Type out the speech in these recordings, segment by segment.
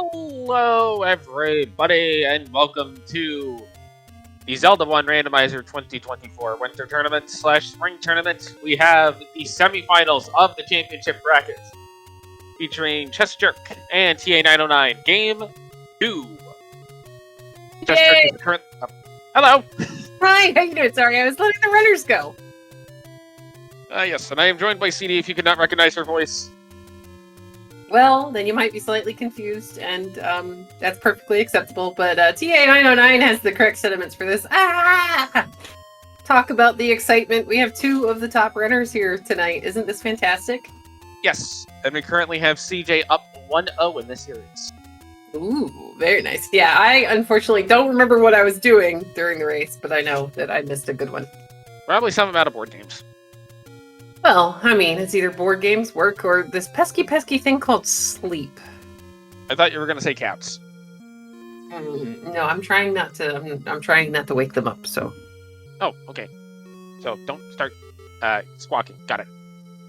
Hello, everybody, and welcome to the Zelda 1 Randomizer 2024 Winter Tournament / Spring Tournament. We have the semifinals of the championship bracket, featuring chessjerk and ta909. Game 2. chessjerk is the current. Hello. Hi, how you doing? Sorry, I was letting the runners go. Yes, and I am joined by CD. If you could not recognize her voice. Well, then you might be slightly confused, and that's perfectly acceptable. But ta909 has the correct sentiments for this. Talk about the excitement. We have two of the top runners here tonight. Isn't this fantastic? Yes, and we currently have CJ up 1-0 in this series. Ooh, very nice. Yeah, I unfortunately don't remember what I was doing during the race, but I know that I missed a good one. Probably some amount of board games. Well, I mean, it's either board games, work, or this pesky thing called sleep. I thought you were going to say cats. No, I'm trying not to. I'm trying not to wake them up. So. Oh, okay. So don't start squawking. Got it.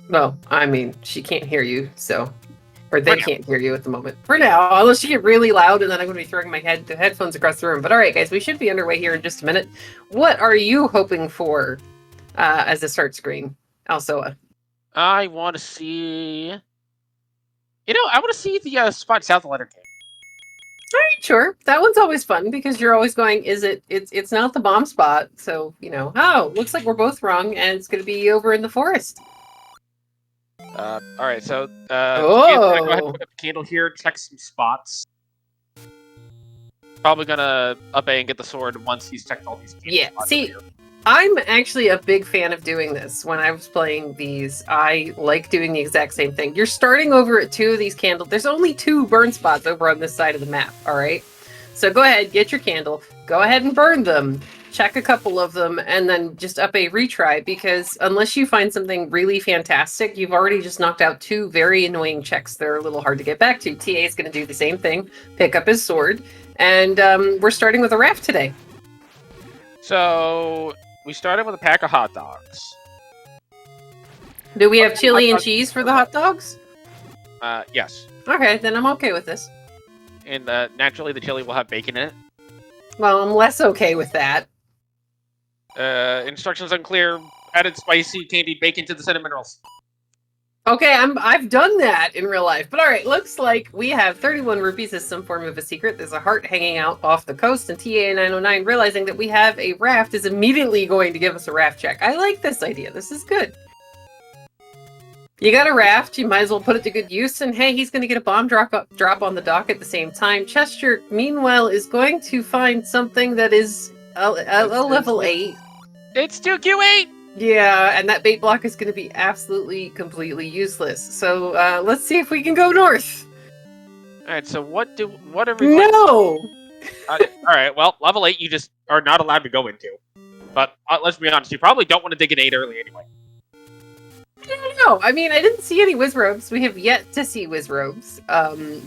Well, I mean, she can't hear you, so, or they can't hear you at the moment. For now, unless you get really loud, and then I'm going to be throwing the headphones across the room. But all right, guys, we should be underway here in just a minute. What are you hoping for as a start screen, Alsoa? I want to see. I want to see the spot south of letter K. All right, sure. That one's always fun because you're always going, it's not the bomb spot. So, oh, looks like we're both wrong and it's going to be over in the forest. All right, so go ahead and put up a candle here, check some spots. Probably gonna up A and get the sword once he's checked all these spots. See, I'm actually a big fan of doing this. When I was playing these, I like doing the exact same thing. You're starting over at two of these candles. There's only two burn spots over on this side of the map, all right? So go ahead, get your candle, go ahead and burn them, check a couple of them, and then just up a retry, because unless you find something really fantastic, you've already just knocked out two very annoying checks that are a little hard to get back to. TA is going to do the same thing, pick up his sword, and we're starting with a raft today. So we started with a pack of hot dogs. Do we have chili and cheese for the hot dogs? Yes. Okay, then I'm okay with this. And naturally the chili will have bacon in it. Well, I'm less okay with that. Instructions unclear. Added spicy candied bacon to the cinnamon rolls. Okay, I've done that in real life. But all right, looks like we have 31 rupees as some form of a secret. There's a heart hanging out off the coast, and ta909, realizing that we have a raft, is immediately going to give us a raft check. I like this idea. This is good. You got a raft, you might as well put it to good use, and hey, he's going to get a bomb drop on the dock at the same time. chessjerk, meanwhile, is going to find something that is a level 8. It's 2Q8! Yeah, and that bait block is going to be absolutely, completely useless. So let's see if we can go north. Alright, so what are we... No! Alright, well, level 8 you just are not allowed to go into. But let's be honest, you probably don't want to dig an 8 early anyway. I don't know. I mean, I didn't see any Wizrobes. We have yet to see Wizrobes.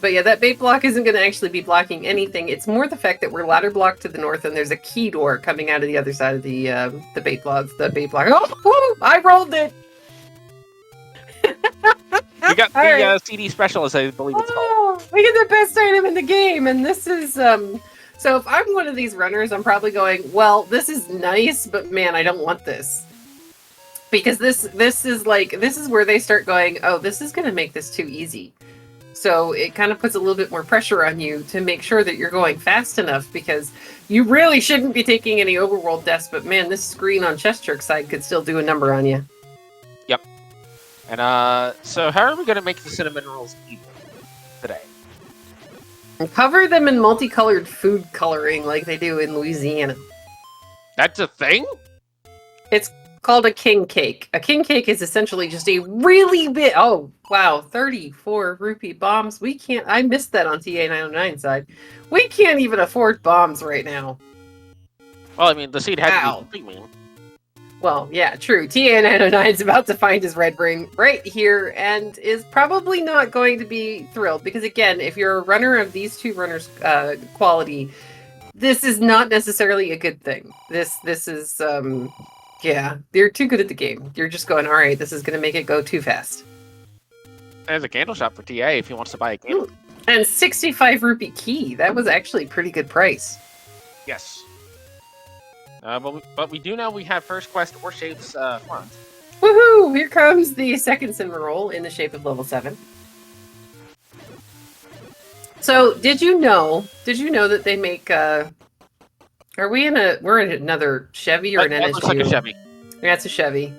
But yeah, that bait block isn't going to actually be blocking anything. It's more the fact that we're ladder blocked to the north, and there's a key door coming out of the other side of the bait block. Oh, I rolled it. We got the CD specialist, I believe it's called. We get the best item in the game, and this is So if I'm one of these runners, I'm probably going, well, this is nice, but man, I don't want this. Because this is where they start going, oh, this is going to make this too easy. So it kind of puts a little bit more pressure on you to make sure that you're going fast enough, because you really shouldn't be taking any overworld deaths, but man, this screen on chessjerk's side could still do a number on you. Yep. And so how are we going to make the cinnamon rolls even today? And cover them in multicolored food coloring like they do in Louisiana. That's a thing? It's called a king cake. A king cake is essentially just a really big... Oh, wow, 34 rupee bombs. We can't... I missed that on ta909 side. We can't even afford bombs right now. Well, I mean, the seed had to be complete. Well, yeah, true. ta909 is about to find his red ring right here and is probably not going to be thrilled, because again, if you're a runner of these two runners' quality, this is not necessarily a good thing. This is... Yeah, you're too good at the game. You're just going, all right, this is going to make it go too fast. There's a candle shop for TA if he wants to buy a candle. And 65 rupee key. That was actually a pretty good price. Yes. But we do know we have first quest or shapes front. Woohoo! Here comes the second cinema roll in the shape of level 7. So, did you know that they make, we're in another Chevy or an That NSU? looks like a Chevy. Yeah, it's a Chevy.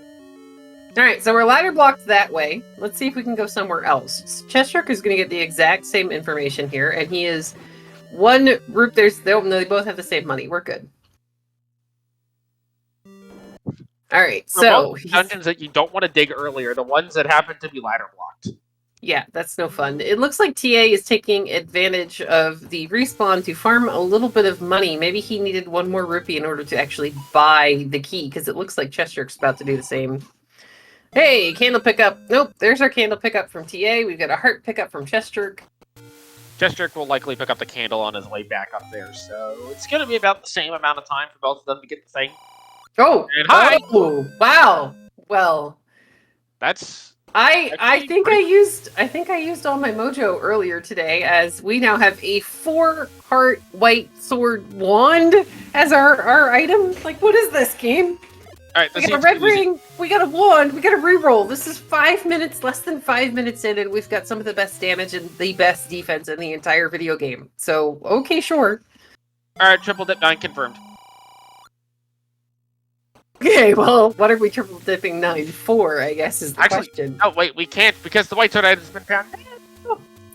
Alright, so we're ladder blocked that way. Let's see if we can go somewhere else. chessjerk is going to get the exact same information here, and he is one group. They both have the same money. We're good. Alright, so... dungeons that you don't want to dig earlier, the ones that happen to be ladder blocked. Yeah, that's no fun. It looks like TA is taking advantage of the respawn to farm a little bit of money. Maybe he needed one more rupee in order to actually buy the key, because it looks like chessjerk's about to do the same. Hey, candle pickup. Nope, there's our candle pickup from TA. We've got a heart pickup from chessjerk. chessjerk will likely pick up the candle on his way back up there, so it's going to be about the same amount of time for both of them to get the thing. Oh, and hi! Oh, wow. Well, that's... I think I used all my mojo earlier today, as we now have a 4-heart white sword wand as our item. Like, what is this game? Alright, we got a red ring, we got a wand, we got a reroll. This is 5 minutes, less than 5 minutes in, and we've got some of the best damage and the best defense in the entire video game. So, okay, sure. Alright, triple dip 9 confirmed. Okay, well, what are we triple dipping 9 for, I guess, is the question. Oh, wait, we can't, because the white sword item's been found.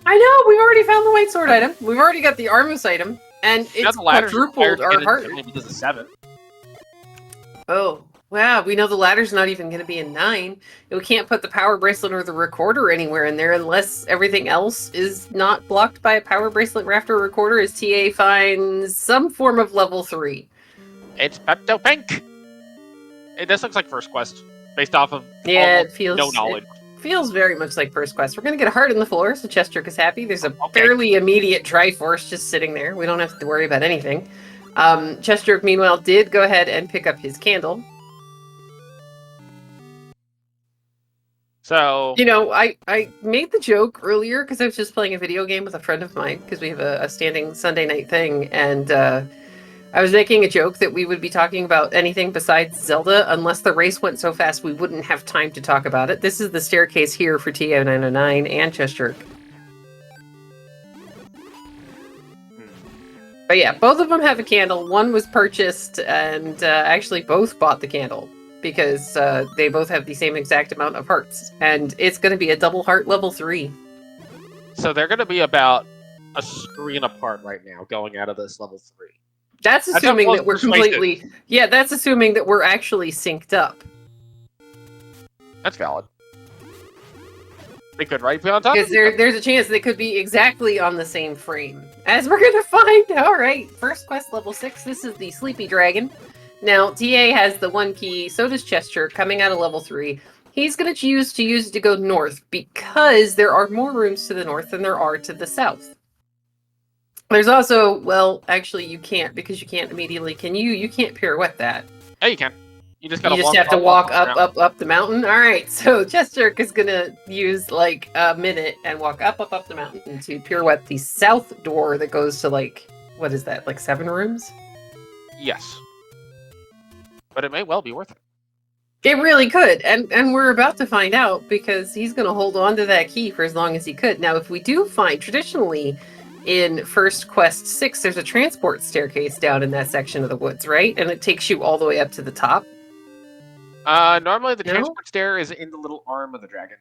I know, we've already found the white sword item. We've already got the Armus item, and it's quadrupled our heart. Because of 7. Oh, wow, we know the ladder's not even going to be in 9. We can't put the power bracelet or the recorder anywhere in there unless everything else is not blocked by a power bracelet, rafter, or recorder, as TA finds some form of level 3. It's Pepto Pink! This looks like first quest, based off of it feels no knowledge. It feels very much like first quest. We're going to get a heart in the floor, so chessjerk is happy. There's a fairly immediate Triforce just sitting there. We don't have to worry about anything. chessjerk, meanwhile, did go ahead and pick up his candle. So... You know, I made the joke earlier because I was just playing a video game with a friend of mine, because we have a standing Sunday night thing, and I was making a joke that we would be talking about anything besides Zelda unless the race went so fast we wouldn't have time to talk about it. This is the staircase here for ta909 and chessjerk. But yeah, both of them have a candle. One was purchased, and actually both bought the candle because they both have the same exact amount of hearts. And it's going to be a double heart level 3. So they're going to be about a screen apart right now going out of this level 3. That's assuming that we're completely... Yeah, that's assuming that we're actually synced up. That's valid. They could be on top. Because there's a chance they could be exactly on the same frame. As we're going to find. Alright, first quest level 6. This is the Sleepy Dragon. Now, TA has the 1 key, so does chessjerk, coming out of level 3. He's going to choose to go north, because there are more rooms to the north than there are to the south. There's also, well, actually you can't, because you can't immediately, you can't pirouette that. Yeah, you can. You just have to walk up the mountain. Alright, so chessjerk is gonna use like a minute and walk up the mountain to pirouette the south door that goes to like, what is that, like 7 rooms? Yes. But it may well be worth it. It really could, and we're about to find out, because he's gonna hold on to that key for as long as he could. Now, if we do find, traditionally, in First Quest 6, there's a transport staircase down in that section of the woods, right? And it takes you all the way up to the top. Normally the transport stair is in the little arm of the dragon.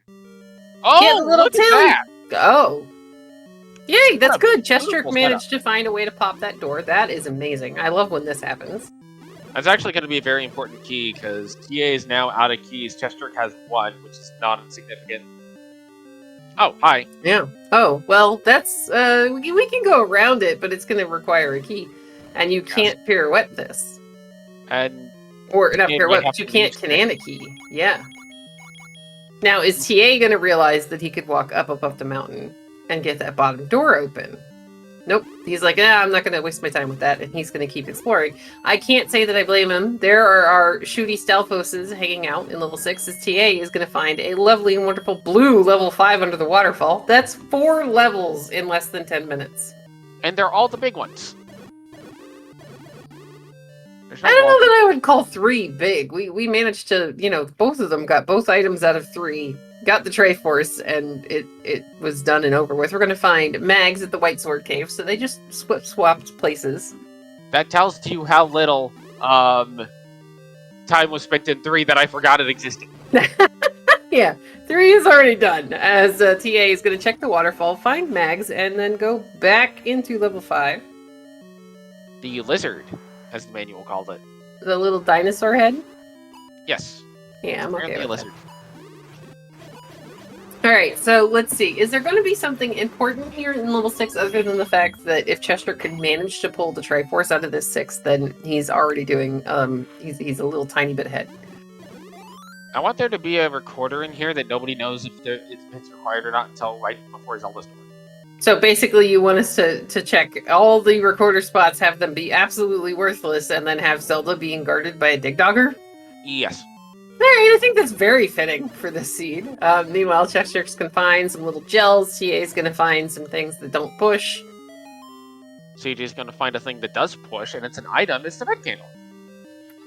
Oh, yeah, the little tail. Oh. Yay, that's good. chessjerk managed to find a way to pop that door. That is amazing. I love when this happens. That's actually going to be a very important key, because TA is now out of keys. chessjerk has 1, which is not insignificant. Oh, hi. Yeah. Oh, well, that's, we can go around it, but it's going to require a key. And you can't pirouette this. Or, not pirouette, but you can't canon a key. Yeah. Now, is TA going to realize that he could walk up the mountain and get that bottom door open? Nope. He's like, I'm not going to waste my time with that, and he's going to keep exploring. I can't say that I blame him. There are our shooty Stalfoses hanging out in level 6, as TA is going to find a lovely and wonderful blue level 5 under the waterfall. That's 4 levels in less than 10 minutes. And they're all the big ones. I don't know that I would call 3 big. We managed to, both of them got both items out of 3. Got the Triforce, and it was done and over with. We're going to find Mags at the White Sword Cave, so they just swapped places. That tells you how little time was spent in 3 that I forgot it existed. Yeah, 3 is already done, as TA is going to check the waterfall, find Mags, and then go back into level 5. The lizard, as the manual called it. The little dinosaur head? Yes. Yeah, I'm okay with a lizard. that. Alright, so let's see. Is there going to be something important here in level 6 other than the fact that if Cheshire could manage to pull the Triforce out of this 6, then he's already doing, he's a little tiny bit ahead. I want there to be a recorder in here that nobody knows if it's required or not until right before Zelda's story. So basically you want us to check all the recorder spots, have them be absolutely worthless, and then have Zelda being guarded by a Digdogger? Yes. Alright, I think that's very fitting for this seed. Meanwhile, Chessjerk's gonna find some little gels, TA's gonna find some things that don't push. CJ's gonna find a thing that does push, and it's an item, it's the red candle.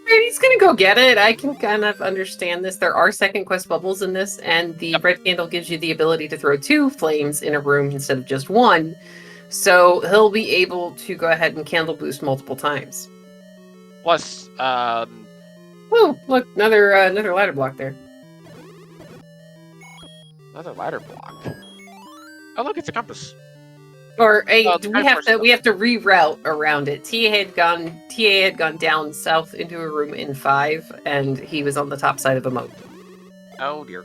Alright, he's gonna go get it. I can kind of understand this. There are second quest bubbles in this, and the red candle gives you the ability to throw 2 flames in a room instead of just 1. So he'll be able to go ahead and candle boost multiple times. Plus, Woo! Look, another ladder block there. another ladder block. Oh, look, it's a compass. Or we have to reroute around it. TA had gone down south into a room in 5, and he was on the top side of a moat. Oh dear.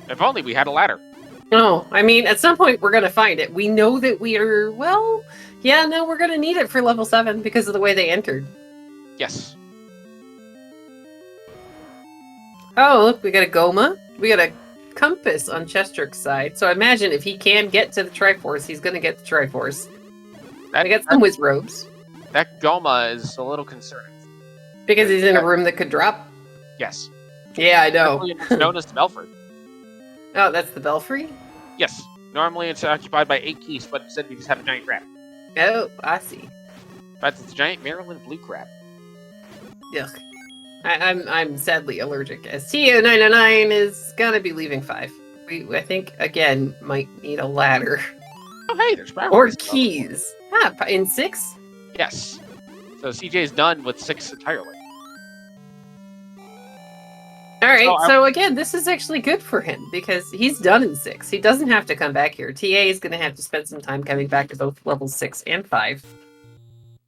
If only we had a ladder. No, I mean, at some point we're gonna find it. We know that we're we're gonna need it for level 7 because of the way they entered. Yes. Oh, look, we got a Goma. We got a compass on Chessjerk's side. So I imagine if he can get to the Triforce, he's gonna get the Triforce. I got some whiz robes. That Goma is a little concerning. Because he's in a room that could drop? Yes. Yeah, I know. It's known as the Belfry. Oh, that's the Belfry? Yes. Normally it's occupied by 8 keys, but instead we just have a giant crab. Oh, I see. In fact, it's a giant Maryland blue crab. Yuck. I'm sadly allergic, as ta909 is gonna be leaving 5. I think, again, might need a ladder. Oh, hey, there's power. Or keys. In 6? Yes. So CJ's done with 6 entirely. Alright, so again, this is actually good for him, because he's done in 6. He doesn't have to come back here. TA is gonna have to spend some time coming back to both levels 6 and 5.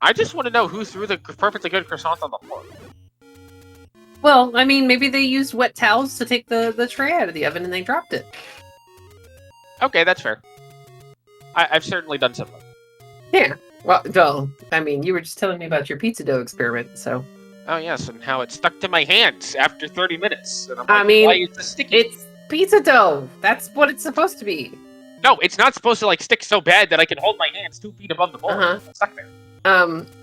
I just want to know who threw the perfectly good croissant on the floor. Well, I mean, maybe they used wet towels to take the tray out of the oven and they dropped it. Okay, that's fair. I've certainly done something. Yeah. Well, I mean, you were just telling me about your pizza dough experiment, so... Oh, yes, and how it stuck to my hands after 30 minutes. And I'm like, I mean, why is this sticky? It's pizza dough. That's what it's supposed to be. No, it's not supposed to, like, stick so bad that I can hold my hands 2 feet above the bowl. It's stuck there.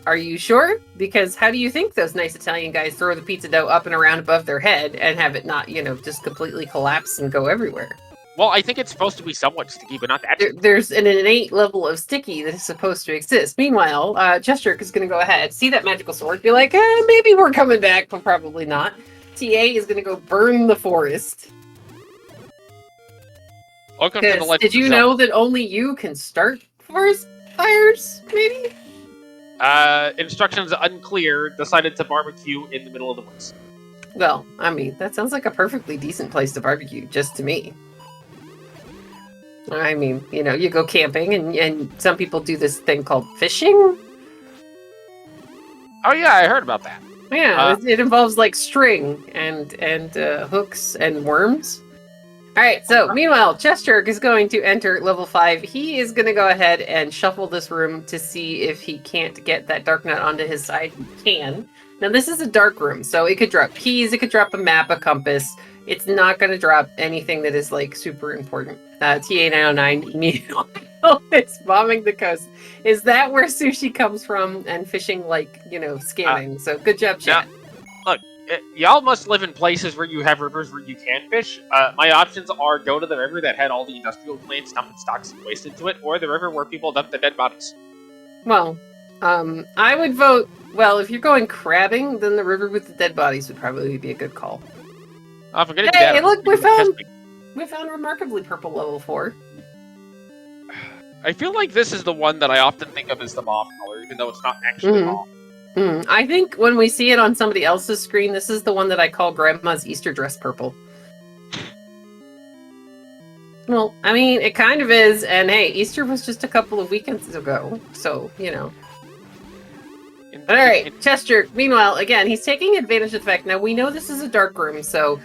Are you sure? Because how do you think those nice Italian guys throw the pizza dough up and around above their head and have it not, just completely collapse and go everywhere? Well, I think it's supposed to be somewhat sticky, but not that sticky. There's an innate level of sticky that is supposed to exist. Meanwhile, Chessjerk is going to go ahead, see that magical sword, be like, maybe we're coming back, but probably not. TA is going to go burn the forest. Welcome to the Legend did you know that only you can start forest fires, maybe? Instructions unclear, decided to barbecue in the middle of the woods. Well, I mean, that sounds like a perfectly decent place to barbecue, just to me. I mean, you go camping, and some people do this thing called fishing. Oh yeah, I heard about that. Yeah, it involves, like, string and hooks and worms. Alright, so meanwhile, Chessjerk is going to enter level 5. He is going to go ahead and shuffle this room to see if he can't get that dark nut onto his side. He can. Now, this is a dark room, so it could drop keys, it could drop a map, a compass. It's not going to drop anything that is, like, super important. TA909 immediately It's bombing the coast. Is that where sushi comes from and fishing, like, scamming? So good job, chat. Look, y'all must live in places where you have rivers where you can fish. My options are go to the river that had all the industrial plants dumping stocks and waste into it, or the river where people dump the dead bodies. Well, I would vote. Well, if you're going crabbing, then the river with the dead bodies would probably be a good call. If I'm gonna do Hey, that, look, we found remarkably purple level 4. I feel like this is the one that I often think of as the mauve color, even though it's not actually mauve. I think when we see it on somebody else's screen, this is the one that I call Grandma's Easter dress purple. Well, I mean, it kind of is, and hey, Easter was just a couple of weekends ago, so, Alright, chessjerk. Meanwhile, again, he's taking advantage of the fact, now we know this is a dark room, so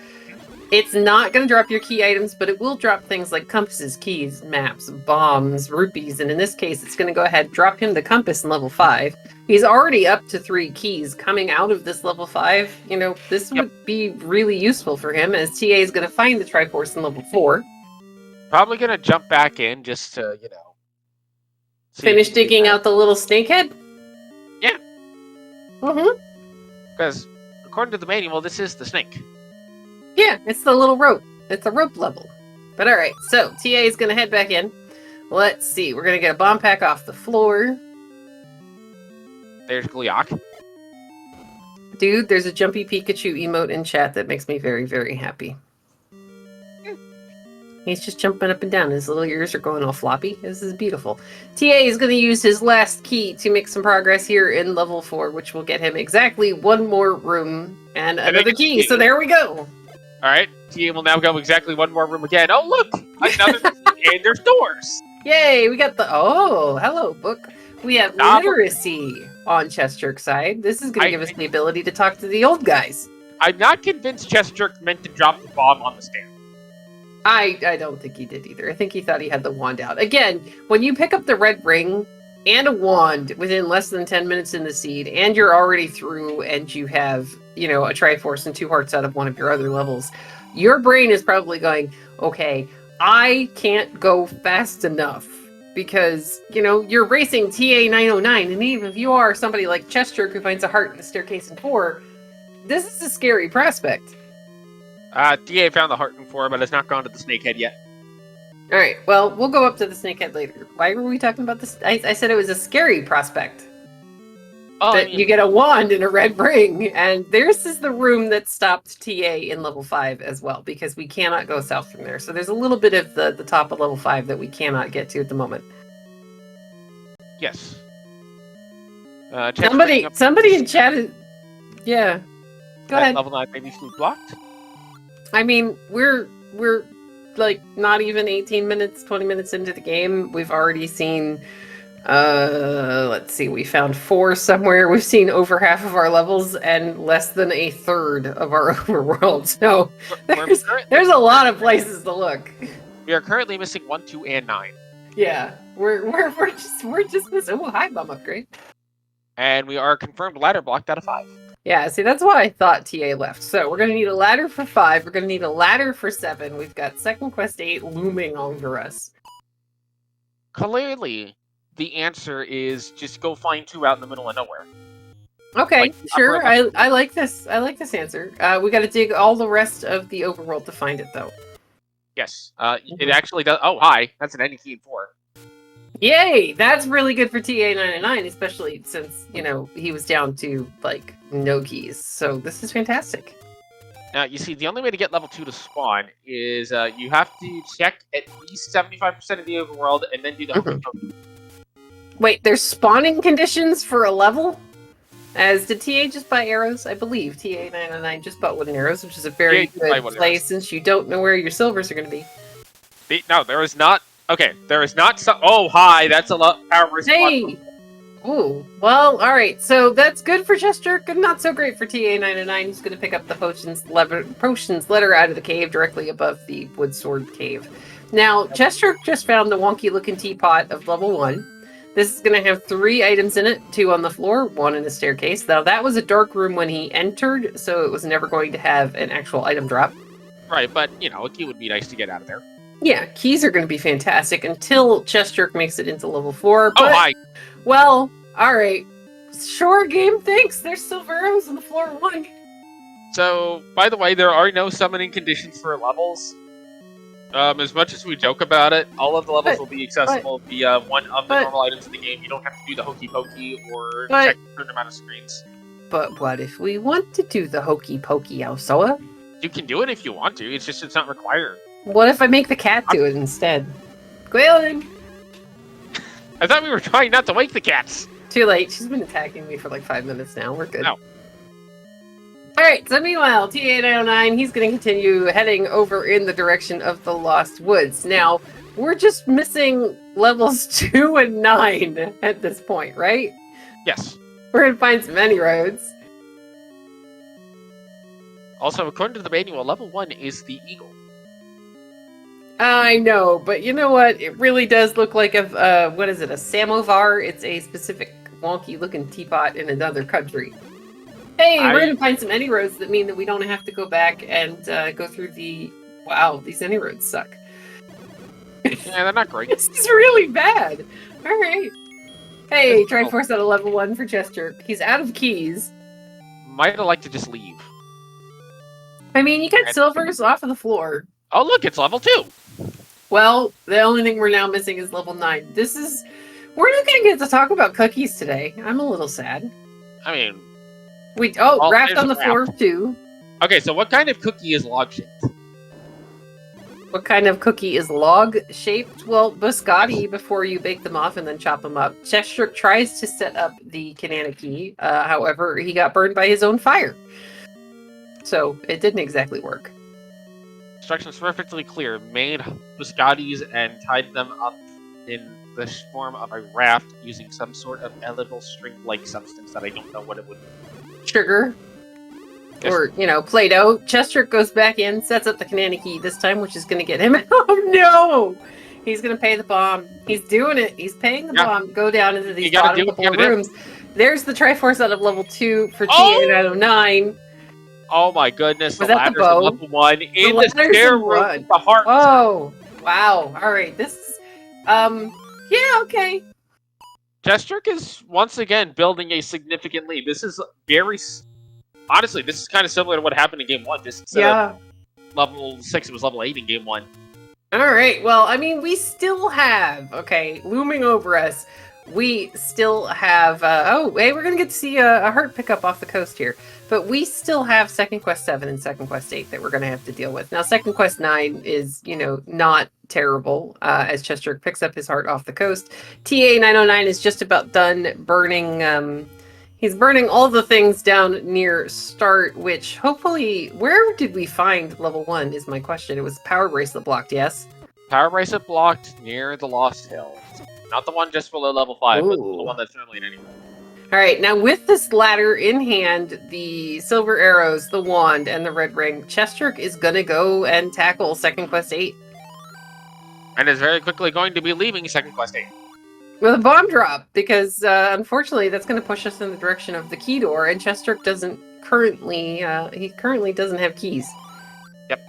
it's not going to drop your key items, but it will drop things like compasses, keys, maps, bombs, rupees, and in this case, it's going to go ahead and drop him the compass in level 5. He's already up to 3 keys coming out of this level 5. This would be really useful for him, as TA is going to find the Triforce in level 4. Probably going to jump back in just to, finish digging out the little snakehead? Yeah. Because, according to the manual, this is the snake. Yeah, it's the little rope. It's a rope level. But alright, so TA is going to head back in. Let's see, we're going to get a bomb pack off the floor. There's Gleok. Dude, there's a jumpy Pikachu emote in chat that makes me very, very happy. He's just jumping up and down. His little ears are going all floppy. This is beautiful. TA is going to use his last key to make some progress here in level 4, which will get him exactly one more room and another key. So there we go. Alright, TA will now go exactly one more room again. Oh, look! Another and there's doors! Yay, we got the... Oh, hello, book. We have literacy on chessjerk's side. This is going to give us the ability to talk to the old guys. I'm not convinced chessjerk meant to drop the bomb on the stand. I don't think he did either. I think he thought he had the wand out. Again, when you pick up the red ring and a wand within less than 10 minutes in the seed, and you're already through, and you have, a Triforce and 2 hearts out of one of your other levels, your brain is probably going, okay, I can't go fast enough. Because, you're racing ta909, and even if you are somebody like chessjerk who finds a heart in the staircase in 4, this is a scary prospect. TA found the heart in 4, but has not gone to the snakehead yet. Alright, well, we'll go up to the snakehead later. Why were we talking about this? I said it was a scary prospect. Oh, you get a wand and a red ring, and this is the room that stopped TA in level 5 as well, because we cannot go south from there. So there's a little bit of the top of level 5 that we cannot get to at the moment. Yes. Somebody in chat is... Yeah. Go ahead. Level 9 maybe food blocked? I mean, we're like not even 18 minutes, 20 minutes into the game. We've already seen, let's see, we found 4 somewhere. We've seen over half of our levels and less than a third of our overworld. So there's a lot of places to look. We are currently missing 1, 2, and 9. Yeah, we're just missing. Oh, hi, bomb upgrade. And we are confirmed ladder blocked out of 5. Yeah, see, that's why I thought TA left. So we're going to need a ladder for 5. We're going to need a ladder for 7. We've got second quest 8 looming over us. Clearly, the answer is just go find 2 out in the middle of nowhere. Okay, sure. I like this. I like this answer. We got to dig all the rest of the overworld to find it, though. Yes. It actually does. Oh, hi. That's an any key in 4. Yay! That's really good for ta909, especially since, he was down to, like, no keys. So this is fantastic. Now, you see, the only way to get level 2 to spawn is you have to check at least 75% of the overworld and then do the Wait, there's spawning conditions for a level? Did TA just buy arrows? I believe ta909 just bought wooden arrows, which is a very good play since you don't know where your silvers are going to be. No, there is not. Okay, there is not some... Oh, hi, that's a lot power. Hey! Ooh, well, alright, so that's good for chessjerk and not so great for ta909. He's going to pick up the potions letter out of the cave directly above the wood sword cave. Now, chessjerk just found the wonky-looking teapot of level 1. This is going to have 3 items in it, 2 on the floor, 1 in the staircase. Now, that was a dark room when he entered, so it was never going to have an actual item drop. Right, but, a key would be nice to get out of there. Yeah, keys are going to be fantastic until chessjerk makes it into level 4. Oh, But, hi. well, all right. Sure, game thinks there's silver arrows on the floor 1. So, by the way, there are no summoning conditions for levels. As much as we joke about it, all of the levels will be accessible via one of the normal items in the game. You don't have to do the hokey pokey or check a certain amount of screens. But what if we want to do the hokey pokey, Alsoa? You can do it if you want to. It's not required. What if I make the cat do it instead? Gwalen! I thought we were trying not to wake the cats. Too late. She's been attacking me for like 5 minutes now. We're good. No. Alright, so meanwhile, ta909, he's going to continue heading over in the direction of the Lost Woods. Now, we're just missing levels 2 and 9 at this point, right? Yes. We're going to find some many roads. Also, according to the manual, level 1 is the eagle. I know, but you know what? It really does look like a, what is it, a samovar? It's a specific wonky-looking teapot in another country. Hey, we're going to find some any roads that mean that we don't have to go back and go through the... Wow, these any roads suck. Yeah, they're not great. This is really bad. All right. Hey, Triforce at a level 1 for chessjerk. He's out of keys. Might have liked to just leave. I mean, you got silvers off of the floor. Oh, look, it's level 2. Well, the only thing we're now missing is level 9. This is... We're not going to get to talk about cookies today. I'm a little sad. I mean... Wrapped on the floor, too. Okay, so what kind of cookie is log-shaped? What kind of cookie is log-shaped? Well, biscotti before you bake them off and then chop them up. chessjerk tries to set up the Kananaki. However, he got burned by his own fire. So, it didn't exactly work. Instructions perfectly clear. Made biscottis and tied them up in the form of a raft using some sort of edible string-like substance that I don't know what it would be. Sugar. Yes. Or, Play-Doh. chessjerk goes back in, sets up the Kananaki this time, which is going to get him... Oh, no! He's going to pay the bomb. He's doing it. He's paying the bomb. Go down into these bottom couple of rooms. There's the Triforce out of level 2 for ta909. Oh my goodness, Was that the bow? Level 1 in the stair room with the heart. Oh, wow. Alright, this is... yeah, okay. chessjerk is, once again, building a significant lead. This is very... Honestly, this is kind of similar to what happened in Game 1. Just instead of level 6, it was level 8 in Game 1. Alright, well, I mean, we still have, looming over us, we still have, hey, we're going to get to see a heart pickup off the coast here. But we still have Second Quest 7 and Second Quest 8 that we're going to have to deal with. Now, Second Quest 9 is, not terrible, as chessjerk picks up his heart off the coast. ta909 is just about done burning, he's burning all the things down near start, which hopefully, where did we find level 1 is my question. It was power bracelet blocked, yes? Power bracelet blocked near the Lost Hill. Not the one just below level 5, but the Ooh. one that's normally in anyway. Alright, now with this ladder in hand, the silver arrows, the wand, and the red ring, chessjerk is gonna go and tackle Second Quest 8. And is very quickly going to be leaving Second Quest 8. With a bomb drop, because unfortunately that's going to push us in the direction of the key door, and chessjerk doesn't currently, he currently doesn't have keys. Yep.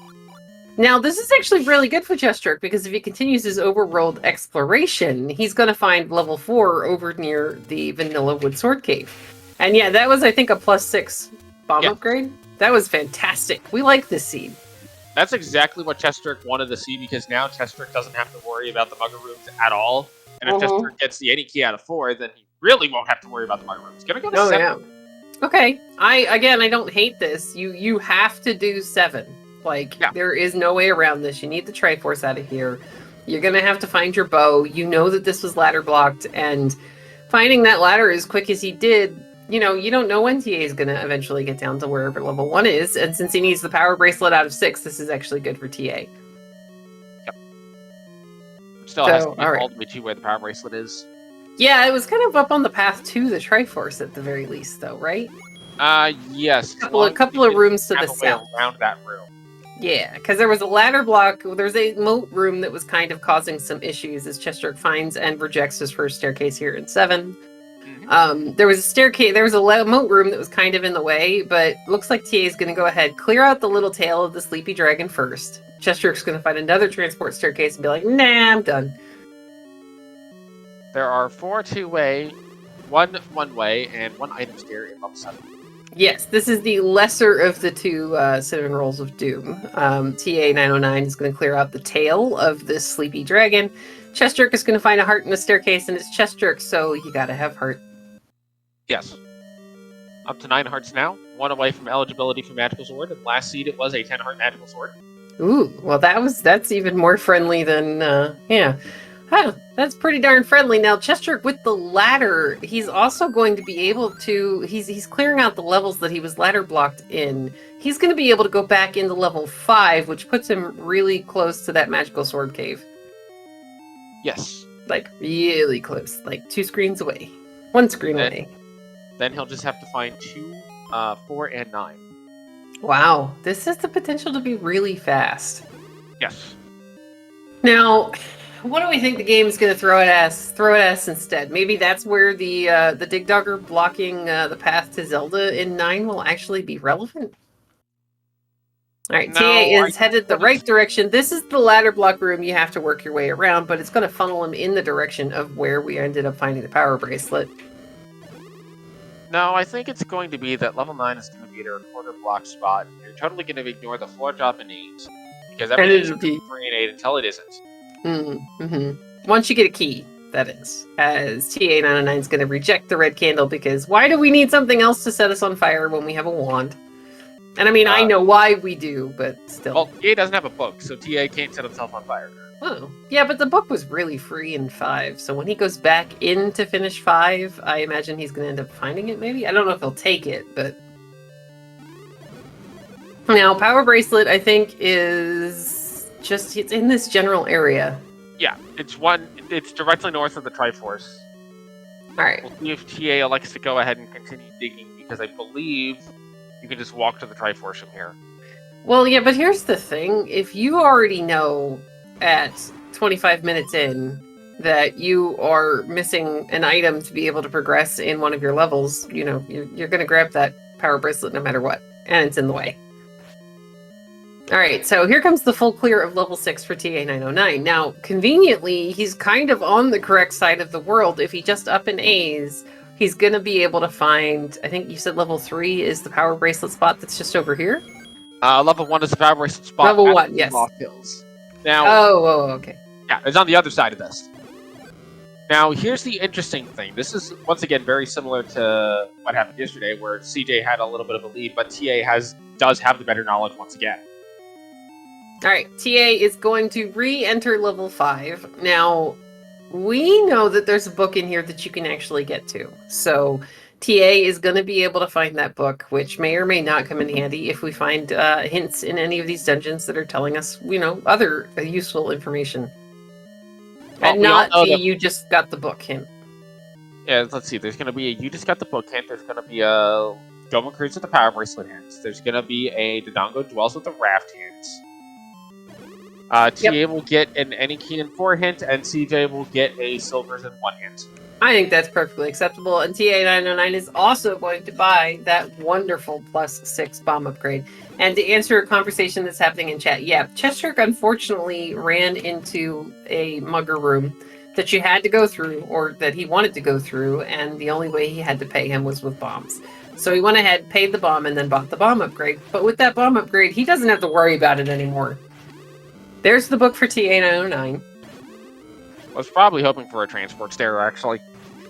Now, this is actually really good for chessjerk, because if he continues his overworld exploration, he's going to find level 4 over near the Vanilla Wood Sword Cave. And yeah, that was, I think, a +6 bomb upgrade. That was fantastic. We like this seed. That's exactly what chessjerk wanted to see, because now chessjerk doesn't have to worry about the Mugger rooms at all. And if chessjerk gets the any key out of 4, then he really won't have to worry about the Mugger rooms. He's gonna go to 7. Yeah. Okay. I don't hate this. You have to do 7. There is no way around this. You need the Triforce out of here. You're gonna have to find your bow. You know that this was ladder blocked, and finding that ladder as quick as he did, you don't know when TA is gonna eventually get down to wherever level 1 is, and since he needs the power bracelet out of 6, this is actually good for TA. Yep. Still has to be all the way to where the power bracelet is. Yeah, it was kind of up on the path to the Triforce at the very least, though, right? Yes. A couple of rooms to the south. Around that room. Yeah, because there was a ladder block. There's a moat room that was kind of causing some issues as chessjerk finds and rejects his first staircase here in 7. There was a staircase, there was a moat room that was kind of in the way, but looks like TA is going to go ahead, clear out the little tail of the sleepy dragon first. chessjerk's going to find another transport staircase and be like, nah, I'm done. There are 4 two-way, 1 one-way, and 1 item stair in level 7. Yes, this is the lesser of the 2 cinnamon rolls of doom. ta909 is going to clear out the tail of this sleepy dragon. chessjerk is going to find a heart in the staircase, and it's chessjerk, so you gotta have heart. Yes. Up to 9 hearts now. 1 away from eligibility for magical sword. And last seed it was a 10 heart magical sword. Ooh, well that's even more friendly than yeah. Huh, that's pretty darn friendly. Now, chessjerk with the ladder, he's also going to be able to, he's clearing out the levels that he was ladder blocked in. He's going to be able to go back into level 5, which puts him really close to that magical sword cave. Yes. Like, really close. Like, 2 screens away. 1 screen away. Then he'll just have to find 2, 4, and 9. Wow, this has the potential to be really fast. Yes. Now, what do we think the game is going to throw at us? Throw at us instead. Maybe that's where the dig dogger blocking the path to Zelda in 9 will actually be relevant. All right, No, TA is headed the right direction. This is the ladder block room you have to work your way around, but it's going to funnel him in the direction of where we ended up finding the power bracelet. No, I think it's going to be that level 9 is going to be at a quarter block spot. You're totally going to ignore the floor drop and 8. Because everything's going to be 3 and 8 until it isn't. Once you get a key, that is. As TA909 is going to reject the red candle because why do we need something else to set us on fire when we have a wand? And I mean, I know why we do, but still. Well, TA doesn't have a book, so TA can't set himself on fire. Oh, yeah, but the book was really free in 5, so when he goes back in to finish 5, I imagine he's going to end up finding it, maybe? I don't know if he'll take it, but... Now, Power Bracelet, I think, is just... It's in this general area. Yeah, it's directly north of the Triforce. Alright. We'll see if TA elects to go ahead and continue digging, because I believe you can just walk to the Triforce from here. Well, yeah, but here's the thing. If you already know at 25 minutes in that you are missing an item to be able to progress in one of your levels, you know, you're going to grab that Power Bracelet no matter what, and it's in the way. Alright, so here comes the full clear of level 6 for TA909. Now, conveniently, he's kind of on the correct side of the world. If he just up and A's, he's going to be able to find, I think you said level 3 is the Power Bracelet spot that's just over here? Level 1 is the Power Bracelet spot. Level 1, yes. Lost Hills. Now, okay. Yeah, it's on the other side of this. Now, here's the interesting thing. This is, once again, very similar to what happened yesterday, where CJ had a little bit of a lead, but TA does have the better knowledge once again. Alright, TA is going to re-enter level 5. Now, we know that there's a book in here that you can actually get to. So, TA is going to be able to find that book, which may or may not come in handy if we find hints in any of these dungeons that are telling us, you know, other useful information. Well, and not the you just got the book hint. Yeah, let's see. There's going to be a you just got the book hint. There's going to be a Goma Cruise with the Power Bracelet hint. There's going to be a Dodongo Dwells with the Raft hint. TA will get an Any Key in 4 hint, and CJ will get a Silvers in 1 hint. I think that's perfectly acceptable, and TA909 is also going to buy that wonderful +6 bomb upgrade. And to answer a conversation that's happening in chat, yeah, chessjerk unfortunately ran into a mugger room that you had to go through, or that he wanted to go through, and the only way he had to pay him was with bombs. So he went ahead, paid the bomb, and then bought the bomb upgrade. But with that bomb upgrade, he doesn't have to worry about it anymore. There's the book for TA909. I was probably hoping for a transport stair, actually.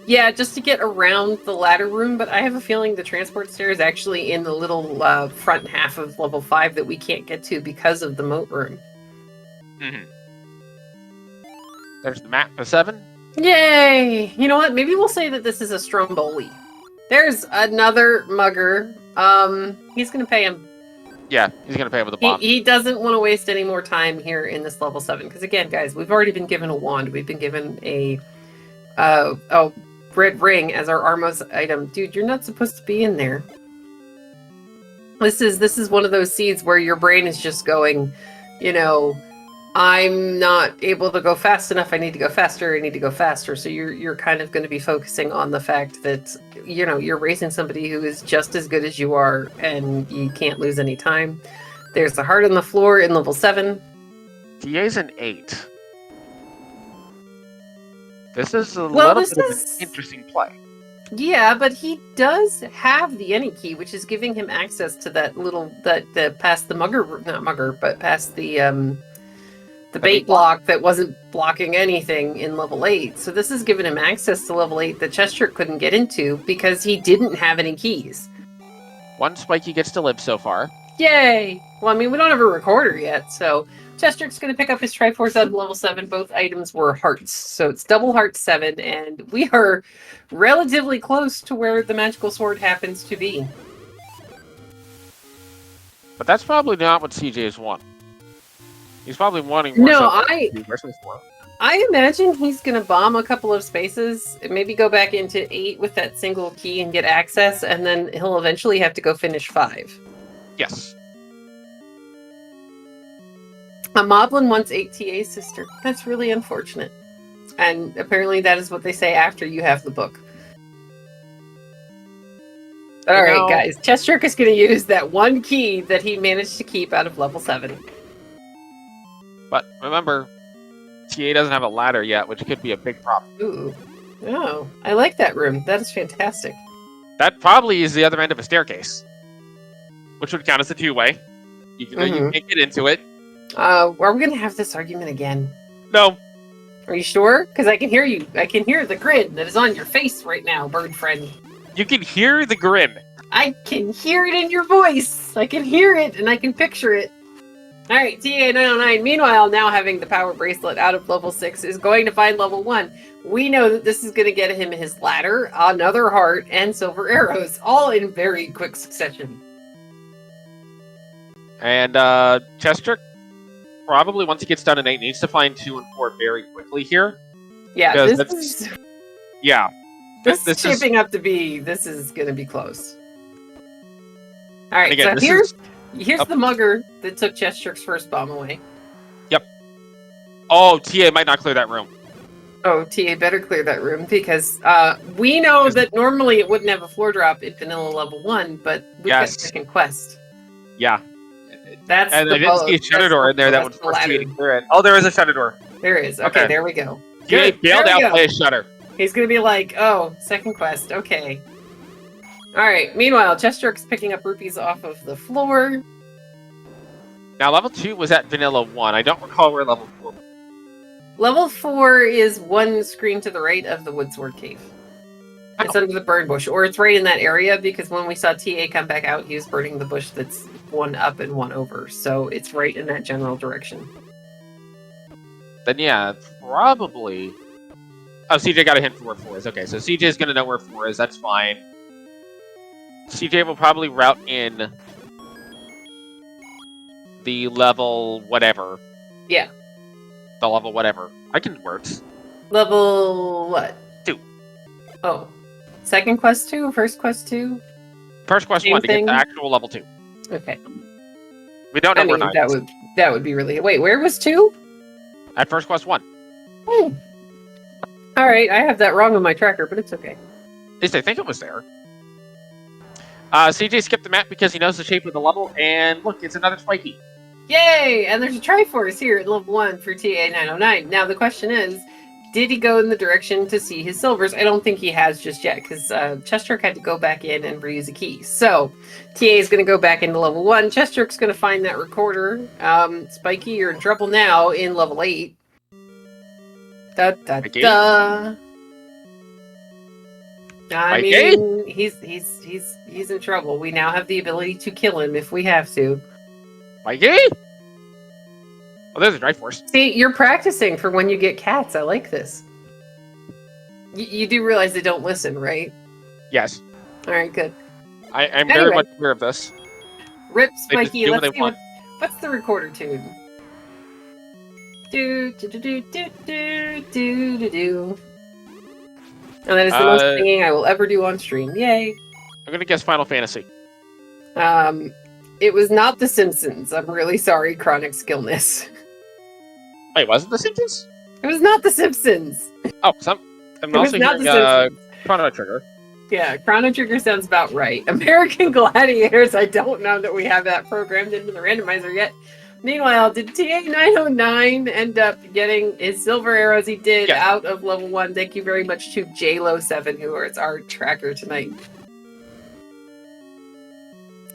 Yeah, just to get around the ladder room, but I have a feeling the transport stair is actually in the little front half of level 5 that we can't get to because of the moat room. There's the map for 7. Yay! You know what? Maybe we'll say that this is a Stromboli. There's another mugger. He's going to pay him. Yeah, he's going to pay him with a bomb. He doesn't want to waste any more time here in this level 7. Because again, guys, we've already been given a wand. We've been given a red ring as our Armos item. Dude, you're not supposed to be in there. This is one of those seeds where your brain is just going, you know, I'm not able to go fast enough. I need to go faster. I need to go faster. So you're kind of going to be focusing on the fact that you're racing somebody who is just as good as you are, and you can't lose any time. There's the heart on the floor in level 7. TA's an 8. This is a little bit of an interesting play. Yeah, but he does have the any key, which is giving him access to that little that past the not mugger, but past the bait block that wasn't blocking anything in level 8. So this has given him access to level 8 that chessjerk couldn't get into because he didn't have any keys. One Spiky gets to live so far. Yay! Well, I mean, we don't have a recorder yet, so chessjerk's going to pick up his Triforce out of level 7. Both items were hearts, so it's double heart 7, and we are relatively close to where the magical sword happens to be. But that's probably not what CJ's want. He's probably wanting more. No, I imagine he's going to bomb a couple of spaces, and maybe go back into 8 with that single key and get access, and then he'll eventually have to go finish 5. Yes. A Moblin wants 8 TA's sister. That's really unfortunate. And apparently that is what they say after you have the book. Alright, guys. chessjerk is going to use that one key that he managed to keep out of level 7. But remember, TA doesn't have a ladder yet, which could be a big problem. Ooh. Oh, I like that room. That is fantastic. That probably is the other end of a staircase. Which would count as a 2-way. You can't get into it. Are we going to have this argument again? No. Are you sure? Because I can hear you. I can hear the grin that is on your face right now, bird friend. You can hear the grin. I can hear it in your voice. I can hear it, and I can picture it. All right, ta909, meanwhile, now having the power bracelet out of level 6, is going to find level 1. We know that this is going to get him his ladder, another heart, and silver arrows, all in very quick succession. And chessjerk, probably once he gets done in 8, needs to find 2 and 4 very quickly here. Yeah, this is shaping up to be, this is going to be close. All right, again, so here's the mugger that took chessjerk's first bomb away. Yep. Oh, TA might not clear that room. Oh, TA better clear that room, because we know that normally it wouldn't have a floor drop in vanilla level 1, but we've got a second quest. Yeah. That's and I didn't see a shutter door in there that would force TA to clear it. Oh, there is a shutter door. There is. Okay, there we go. TA bailed out by a shutter. He's going to be like, oh, second quest, okay. Alright, meanwhile, chessjerk's picking up rupees off of the floor. Now, level 2 was at vanilla 1. I don't recall where level 4 was. Level 4 is one screen to the right of the Woodsword Cave. Oh. It's under the burn bush, or it's right in that area, because when we saw TA come back out, he was burning the bush that's one up and one over. So it's right in that general direction. Then yeah, probably... Oh, CJ got a hint for where 4 is. Okay, so CJ's going to know where 4 is. That's fine. CJ will probably route in the level whatever. Yeah. The level whatever. I can words. Level what? 2. Oh. Second quest 2? First quest 2? First quest 1 to get the actual level 2. Okay. We don't know where 9 is. That would be really... Wait, where was 2? At first quest 1. Oh. Alright, I have that wrong on my tracker, but it's okay. At least I think it was there. CJ skipped the map because he knows the shape of the level, and look, it's another Spiky. Yay! And there's a Triforce here at level 1 for ta909. Now the question is, did he go in the direction to see his silvers? I don't think he has just yet, because chessjerk had to go back in and reuse a key. So, TA is going to go back into level 1. chessjerk's going to find that recorder. Spiky, you're in trouble now in level 8. Da da da. I mean, he's in trouble. We now have the ability to kill him if we have to. Mikey? Oh, there's a Triforce. See, you're practicing for when you get cats. I like this. You do realize they don't listen, right? Yes. All right, good. I'm very much aware of this. Rip Spiky. Let's see what's the recorder tune. Do do do do do do do do do. And that is the most singing I will ever do on stream. Yay! I'm gonna guess Final Fantasy. It was not The Simpsons. I'm really sorry, Chronic Skillness. Wait, was it The Simpsons? It was not The Simpsons. Oh, I'm also hearing Chrono Trigger. Yeah, Chrono Trigger sounds about right. American Gladiators, I don't know that we have that programmed into the randomizer yet. Meanwhile, did ta909 end up getting his silver arrows he did out of level 1? Thank you very much to JLo7, who is our tracker tonight.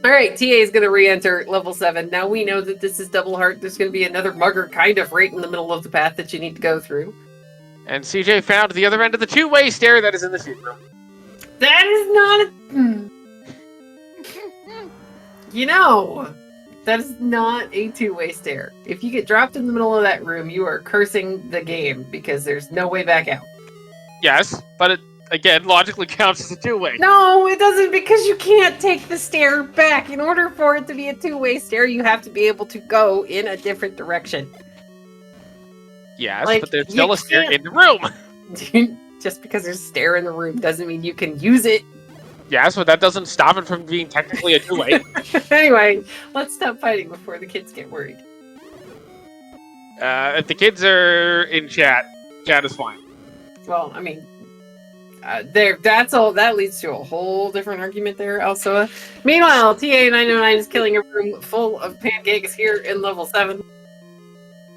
Alright, TA is going to re-enter level 7. Now we know that this is double heart. There's going to be another mugger kind of right in the middle of the path that you need to go through. And CJ found the other end of the two-way stair that is in the secret room. That is not a... You know, that is not a two-way stair. If you get dropped in the middle of that room, you are cursing the game because there's no way back out. Yes, but it, again, logically counts as a two-way. No, it doesn't, because you can't take the stair back. In order for it to be a two-way stair, you have to be able to go in a different direction. Yes, like, but there's still a stair in the room. Just because there's a stair in the room doesn't mean you can use it. Yeah, so that doesn't stop it from being technically a two-way. Anyway, let's stop fighting before the kids get worried. If the kids are in chat is fine. Well, I mean, that's all. That leads to a whole different argument there, also. Meanwhile, ta909 is killing a room full of pancakes here in level 7.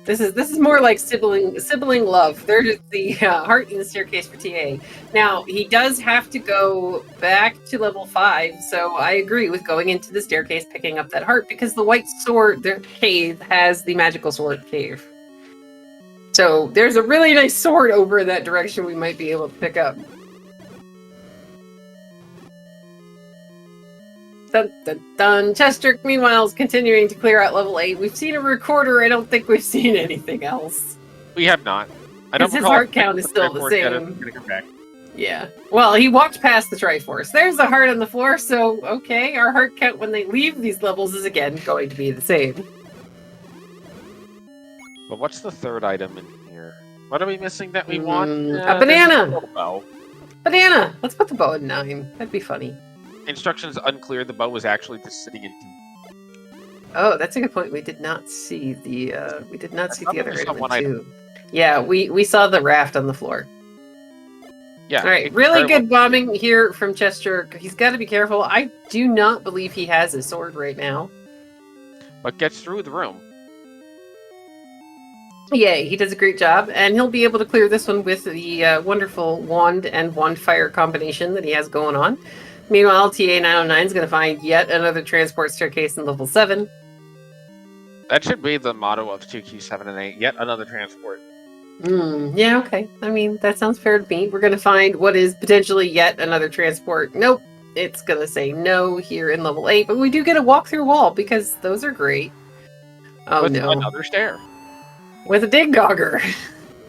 This is more like sibling love. There's the heart in the staircase for TA. Now, he does have to go back to level 5, so I agree with going into the staircase, picking up that heart, because the white sword cave has the magical sword cave. So there's a really nice sword over in that direction we might be able to pick up. Dun, dun, dun. chessjerk, meanwhile, is continuing to clear out level 8. We've seen a recorder. I don't think we've seen anything else. We have not. I don't his heart count is still the same. Come back. Yeah. Well, he walked past the Triforce. There's a heart on the floor, so okay, our heart count when they leave these levels is again going to be the same. But what's the third item in here? What are we missing that we want? A banana! Banana! Let's put the bow at 9. That'd be funny. Instructions unclear. The bow was actually just sitting in 2. Oh, that's a good point. We did not see the other item in 2. Item. Yeah, we saw the raft on the floor. Yeah. All right, really good bombing here from chessjerk. He's got to be careful. I do not believe he has his sword right now. But gets through the room. Yay, he does a great job, and he'll be able to clear this one with the wonderful wand and wand fire combination that he has going on. Meanwhile, ta909 is going to find yet another transport staircase in level 7. That should be the motto of 2Q7 and 8. Yet another transport. Yeah, okay. I mean, that sounds fair to me. We're going to find what is potentially yet another transport. Nope. It's going to say no here in level 8, but we do get a walk-through wall because those are great. Oh, with no. Another stair. With a dig dogger.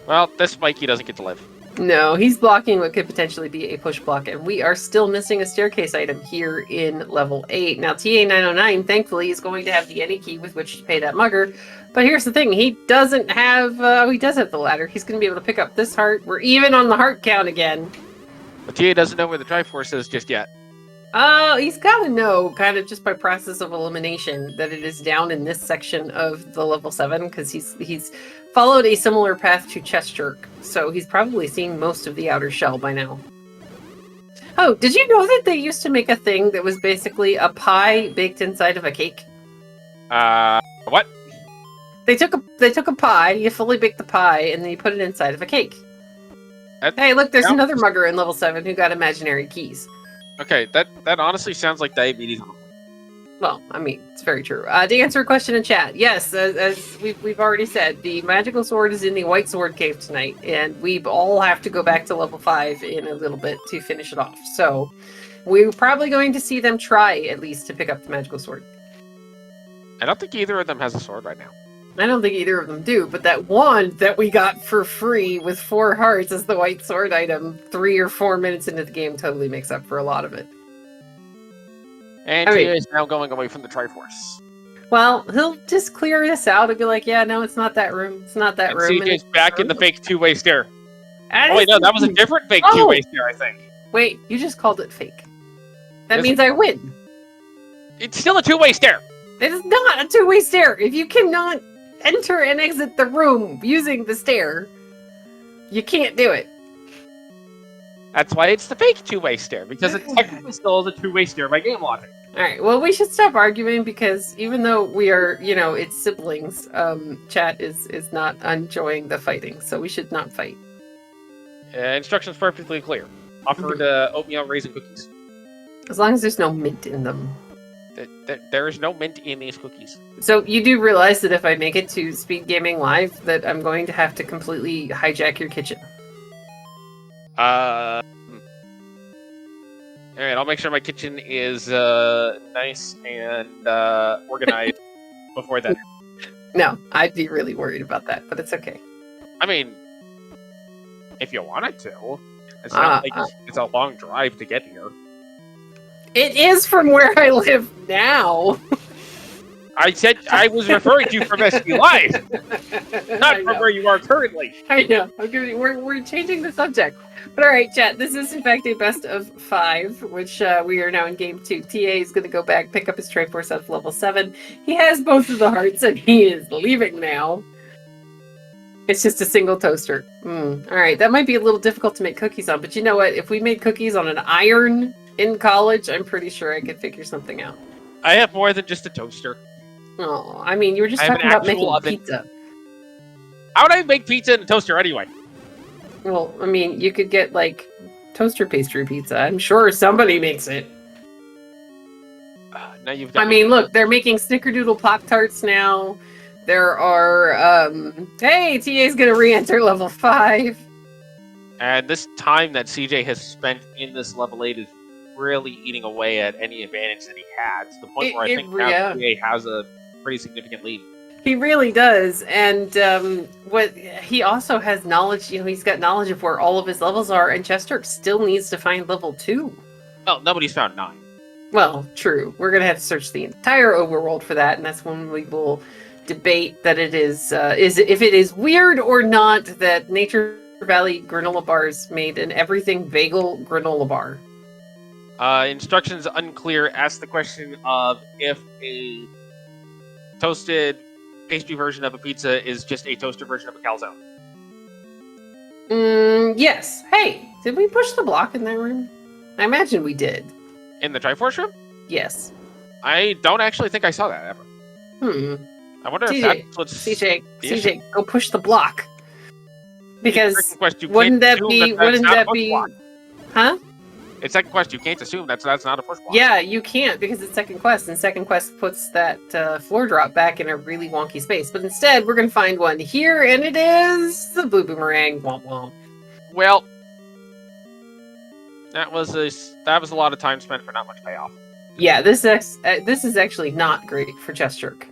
Well, this Mikey doesn't get to live. No, he's blocking what could potentially be a push block, and we are still missing a staircase item here in level 8. Now, ta909, thankfully, is going to have the any key with which to pay that mugger, but here's the thing, he doesn't have, he does have the ladder. He's going to be able to pick up this heart. We're even on the heart count again. But TA doesn't know where the Triforce is just yet. He's got to know, kind of just by process of elimination, that it is down in this section of the level 7, because he's followed a similar path to chessjerk, so he's probably seen most of the outer shell by now. Oh, did you know that they used to make a thing that was basically a pie baked inside of a cake? What? They took a pie, you fully baked the pie, and then you put it inside of a cake. Hey, look, there's another mugger in level 7 who got imaginary keys. Okay, that honestly sounds like diabetes. Well, I mean, it's very true. To answer a question in chat, yes, as we've already said, the magical sword is in the white sword cave tonight, and we all have to go back to level 5 in a little bit to finish it off. So, we're probably going to see them try, at least, to pick up the magical sword. I don't think either of them has a sword right now. I don't think either of them do, but that wand that we got for free with 4 hearts as the white sword item 3 or 4 minutes into the game totally makes up for a lot of it. And TA is now going away from the Triforce. Well, he'll just clear this out and be like, yeah, no, it's not that room. It's not that room. CJ's back in the fake two-way stair. Oh, wait, no, that was a different fake two-way stair, I think. Wait, you just called it fake. That means I win. It's still a two-way stair. It is not a two-way stair. If you cannot enter and exit the room using the stair, you can't do it. That's why it's the fake two-way stair, because it technically still is a two-way stair by game logic. Alright, well, we should stop arguing because even though we are, it's siblings, chat is not enjoying the fighting, so we should not fight. Instructions perfectly clear. Offered oatmeal raisin cookies. As long as there's no mint in them. There is no mint in these cookies. So you do realize that if I make it to SpeedGaming Live, that I'm going to have to completely hijack your kitchen. Alright, I'll make sure my kitchen is nice and organized before that. No, I'd be really worried about that, but it's okay. I mean, if you wanted to. It's not like it's a long drive to get here. It is from where I live now. I said I was referring to from SB Live, not from where you are currently. I know. We're changing the subject. But all right, chat. This is in fact a best of 5, which we are now in game 2. TA is going to go back, pick up his Triforce at level 7. He has both of the hearts, and he is leaving now. It's just a single toaster. All right, that might be a little difficult to make cookies on, but you know what? If we made cookies on an iron in college, I'm pretty sure I could figure something out. I have more than just a toaster. Oh, I mean, you were just talking about making pizza. How would I make pizza in a toaster anyway? Well, I mean, you could get, like, toaster pastry pizza. I'm sure somebody makes it. Now you've I mean, look, they're making Snickerdoodle Pop-Tarts now. There are, hey, TA's gonna re-enter level 5. And this time that CJ has spent in this level 8 is really eating away at any advantage that he had, to the point where I think now TA has a pretty significant lead. He really does, and what he also has knowledge, he's got knowledge of where all of his levels are, and chessjerk still needs to find level 2. Well, nobody's found 9. Well, true. We're gonna have to search the entire overworld for that, and that's when we will debate that it is if it is weird or not that Nature Valley granola bars made an everything bagel granola bar. Instructions unclear. Ask the question of if a toasted pastry version of a pizza is just a toaster version of a calzone. Yes. Hey, did we push the block in that room? I imagine we did. In the Triforce room? Yes. I don't actually think I saw that ever. I wonder if that's what's... CJ, go push the block. Because wouldn't that be... Huh? It's second quest, you can't assume that's not a first block. Yeah, you can't, because it's second quest, and second quest puts that floor drop back in a really wonky space. But instead, we're going to find one here, and it is the blue boomerang. Womp womp. Well, that was a lot of time spent for not much payoff. Yeah, this is actually not great for chessjerk.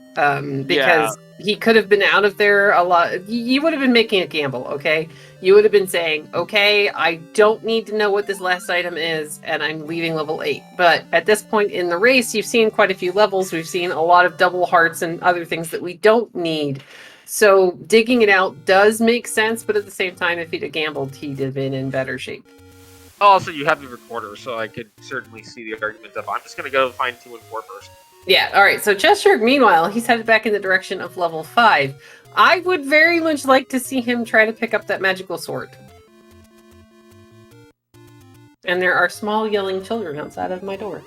Because he could have been out of there a lot. You would have been making a gamble, okay? You would have been saying, okay, I don't need to know what this last item is, and I'm leaving level 8. But at this point in the race, you've seen quite a few levels. We've seen a lot of double hearts and other things that we don't need. So digging it out does make sense, but at the same time, if he'd have gambled, he'd have been in better shape. Also, you have the recorder, so I could certainly see the argument of I'm just going to go find 2 and 4 first. Yeah, alright, so chessjerk, meanwhile, he's headed back in the direction of level 5. I would very much like to see him try to pick up that magical sword. And there are small yelling children outside of my door.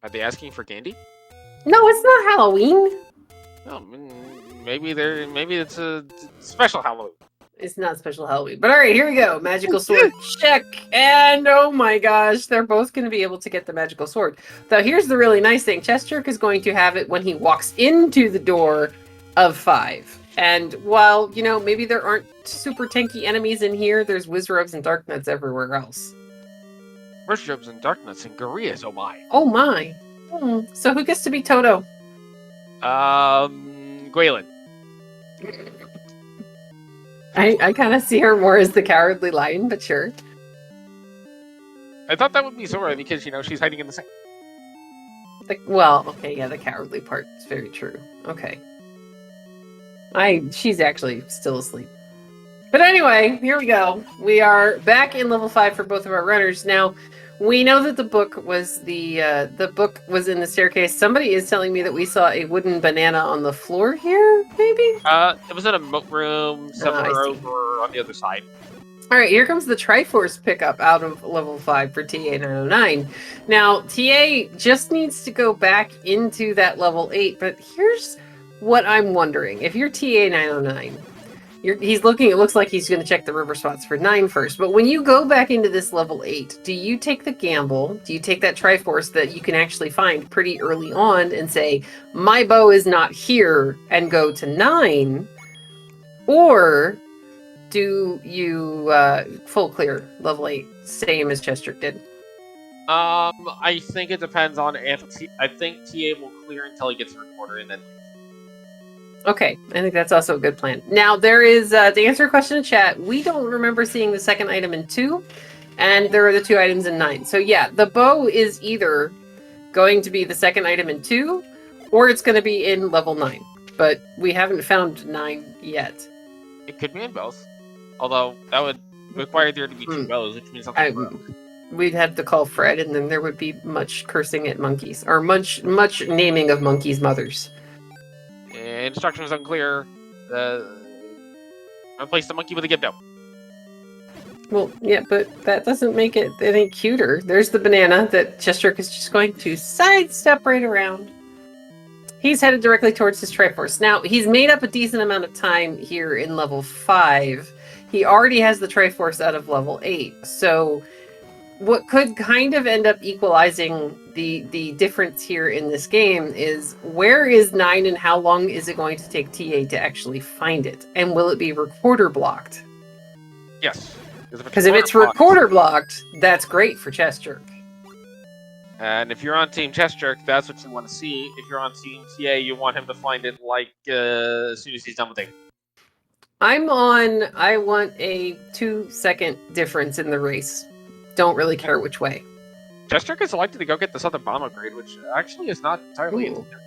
Are they asking for candy? No, it's not Halloween! Oh, maybe it's a special Halloween. It's not special Halloween. But alright, here we go. Magical sword, check. And oh my gosh, they're both going to be able to get the magical sword. Though here's the really nice thing. chessjerk is going to have it when he walks into the door of 5. And while, maybe there aren't super tanky enemies in here, there's Wizrobes and Darknuts everywhere else. Wizrobes and Darknuts and Gorillas, oh my. Oh my. So who gets to be Toto? Gwaelin. I kind of see her more as the Cowardly Lion, but sure. I thought that would be Zora because, she's hiding in the sink. Well, okay, yeah, the cowardly part is very true. Okay. She's actually still asleep. But anyway, here we go. We are back in level 5 for both of our runners. Now, we know that the book was the book was in the staircase. Somebody is telling me that we saw a wooden banana on the floor here, maybe? It was in a moat room I somewhere see. over on the other side. All right, here comes the Triforce pickup out of level 5 for ta909. Now, TA just needs to go back into that level 8, but here's what I'm wondering. If you're ta909, he's looking, it looks like he's going to check the river spots for 9 first, but when you go back into this level 8, do you take the gamble? Do you take that Triforce that you can actually find pretty early on and say, my bow is not here, and go to 9? Or do you full clear level 8, same as chessjerk did? I think it depends on if I think TA will clear until he gets a recorder and then leave. Okay, I think that's also a good plan. Now, there is, to answer a question in chat, we don't remember seeing the second item in 2, and there are the 2 items in 9. So yeah, the bow is either going to be the second item in 2, or it's going to be in level 9. But we haven't found 9 yet. It could be in both. Although, that would require there to be 2 bows, which means something broke. We'd have to call Fred, and then there would be much cursing at monkeys, or much naming of monkeys' mothers. Instructions unclear. Replace the monkey with a Gibdo. Well, yeah, but that doesn't make it any cuter. There's the banana that chessjerk is just going to sidestep right around. He's headed directly towards his Triforce. Now, he's made up a decent amount of time here in level 5. He already has the Triforce out of level 8. So what could kind of end up equalizing the difference here in this game is, where is 9 and how long is it going to take TA to actually find it? And will it be recorder blocked? Yes. Because if it's recorder blocked, that's great for chessjerk. And if you're on Team chessjerk, that's what you want to see. If you're on Team TA, you want him to find it like as soon as he's done with it. I want a 2-second difference in the race. Don't really care which way. chessjerk is elected to go get this other bomb upgrade, which actually is not entirely in there.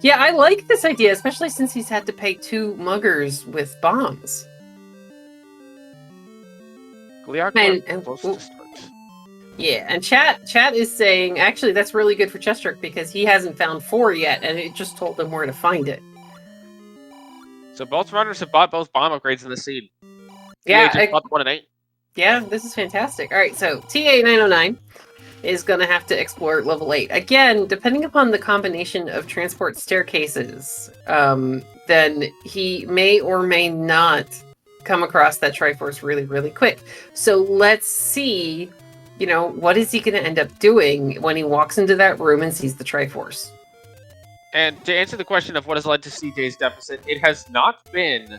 Yeah, I like this idea, especially since he's had to pay 2 muggers with bombs. And close to start. Yeah, and chat is saying, actually, that's really good for chessjerk because he hasn't found 4 yet, and it just told him where to find it. So both runners have bought both bomb upgrades in the seed. Yeah, TA just bought 1 and 8. Yeah, this is fantastic. All right, so ta909 is going to have to explore level 8. Again, depending upon the combination of transport staircases, then he may or may not come across that Triforce really, really quick. So let's see, what is he going to end up doing when he walks into that room and sees the Triforce? And to answer the question of what has led to CJ's deficit, it has not been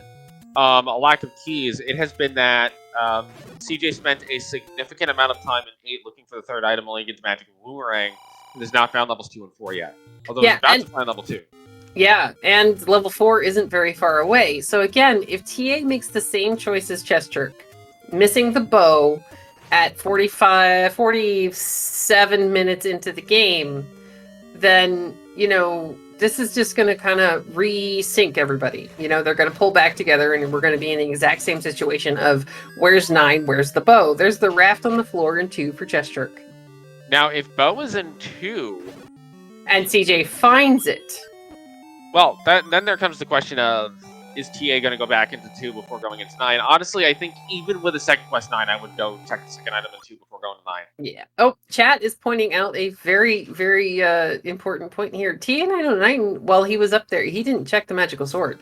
a lack of keys. It has been that CJ spent a significant amount of time in 8 looking for the 3rd item, only to get the magic boomerang, and has not found levels 2 and 4 yet. Although he's about to find level 2. Yeah, and level 4 isn't very far away. So again, if TA makes the same choice as chessjerk, missing the bow at 47 minutes into the game, then, this is just going to kind of re-sync everybody. They're going to pull back together, and we're going to be in the exact same situation of, where's 9, where's the bow? There's the raft on the floor in 2 for chessjerk. Now, if bow is in 2... and CJ finds it... well, then there comes the question of, is TA going to go back into 2 before going into 9? Honestly, I think even with a second quest 9, I would go check the second item in 2 before going to 9. Yeah. Oh, chat is pointing out a very, very important point here. ta909, while he was up there, he didn't check the magical sword.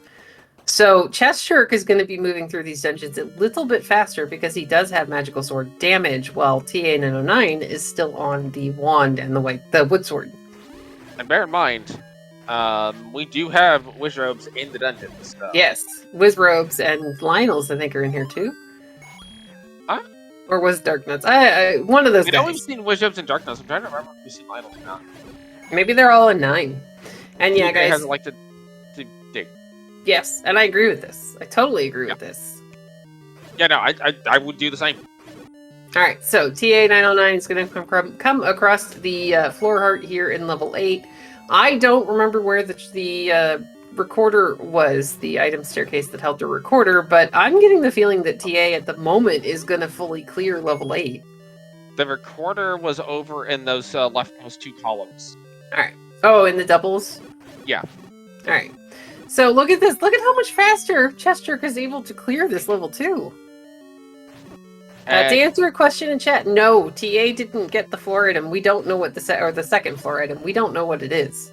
So chessjerk is going to be moving through these dungeons a little bit faster because he does have magical sword damage, while ta909 is still on the wand and the wood sword. And bear in mind, we do have Wizrobes in the dungeons. So. Yes, Wizrobes and Lionel's, I think, are in here too. Huh? Or was Darknuts? One of those guys. I know we've seen Wizrobes and Darknuts. I'm trying to remember if we've seen Lionel's or not. Maybe they're all in 9. And yeah, guys. Hasn't liked to dig. Yes, and I agree with this. I totally agree with this. Yeah, no, I would do the same. All right, so ta909 is going to come across the floor heart here in level 8. I don't remember where the recorder was the item staircase that held the recorder, but I'm getting the feeling that TA at the moment is going to fully clear level 8. The recorder was over in those leftmost 2 columns. All right. Oh, in the doubles? Yeah. All right. So look at this. Look at how much faster chessjerk is able to clear this level 2. To answer a question in chat, no, TA didn't get the floor item. We don't know what the second floor item. We don't know what it is.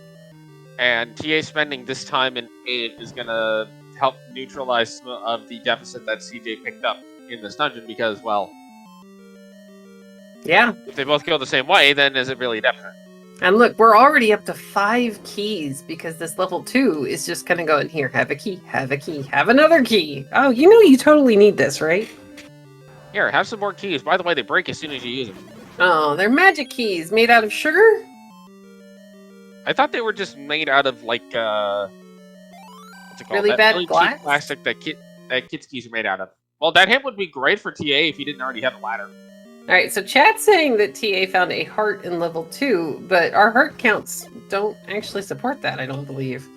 And TA spending this time in 8 is going to help neutralize some of the deficit that CJ picked up in this dungeon because, well... Yeah. If they both go the same way, then is it really a deficit? And look, we're already up to 5 keys because this level 2 is just going to go in here. Have a key, have a key, have another key. Oh, you know you totally need this, right? Here, have some more keys. By the way, they break as soon as you use them. Oh, they're magic keys made out of sugar? I thought they were just made out of, like, what's it called? Really that bad really glass? cheap plastic that kids' keys are made out of. Well, that hint would be great for TA if he didn't already have a ladder. Alright, so chat's saying that TA found a heart in level 2, but our heart counts don't actually support that, I don't believe.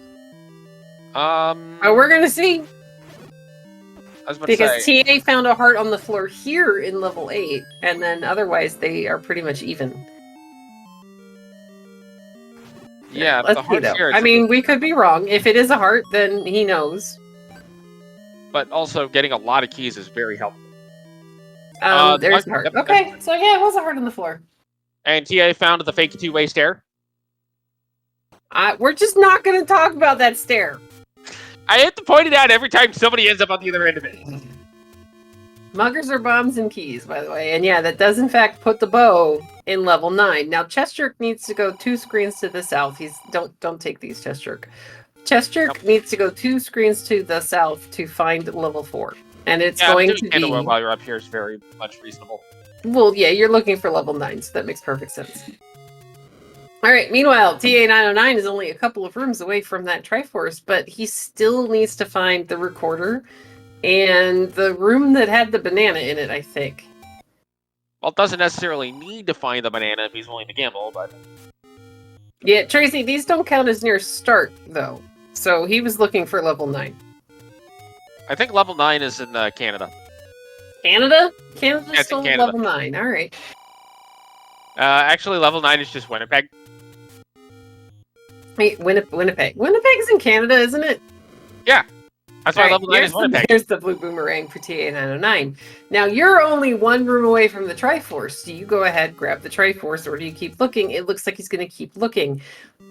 Oh, we're gonna see. I was about Because to say, TA found a heart on the floor here in level 8, and then otherwise they are pretty much even. yeah, Let's the see, heart's though. here. I mean, we could be wrong. If it is a heart, then he knows. But also, getting a lot of keys is very helpful. There's the heart. Yep, Okay, so yeah, it was a heart on the floor. And TA found the fake 2-way stair. We're just not going to talk about that stair. I have to point it out every time somebody ends up on the other end of it. Muggers are bombs and keys, by the way. And yeah, that does in fact put the bow in level 9. Now, chessjerk needs to go 2 screens to the south. Don't take these, chessjerk. Chessjerk needs to go 2 screens to the south to find level 4. And it's going to be... while you're up here is very much reasonable. Well, yeah, you're looking for level 9, so that makes perfect sense. Alright, meanwhile, ta909 is only a couple of rooms away from that Triforce, but he still needs to find the recorder and the room that had the banana in it, I think. Well, doesn't necessarily need to find the banana if he's willing to gamble, but... Yeah, Tracy, these don't count as near start, though. So he was looking for level 9. I think level 9 is in Canada. Canada? Canada's Yeah, still Canada. level 9, alright. Actually, level 9 is just Winnipeg. Wait, Winnipeg. Winnipeg's in Canada, isn't it? Yeah. That's why All right, level 9 is Winnipeg. Here's the blue boomerang for TA909. Now, you're only 1 room away from the Triforce. Do you go ahead, grab the Triforce, or do you keep looking? It looks like he's going to keep looking.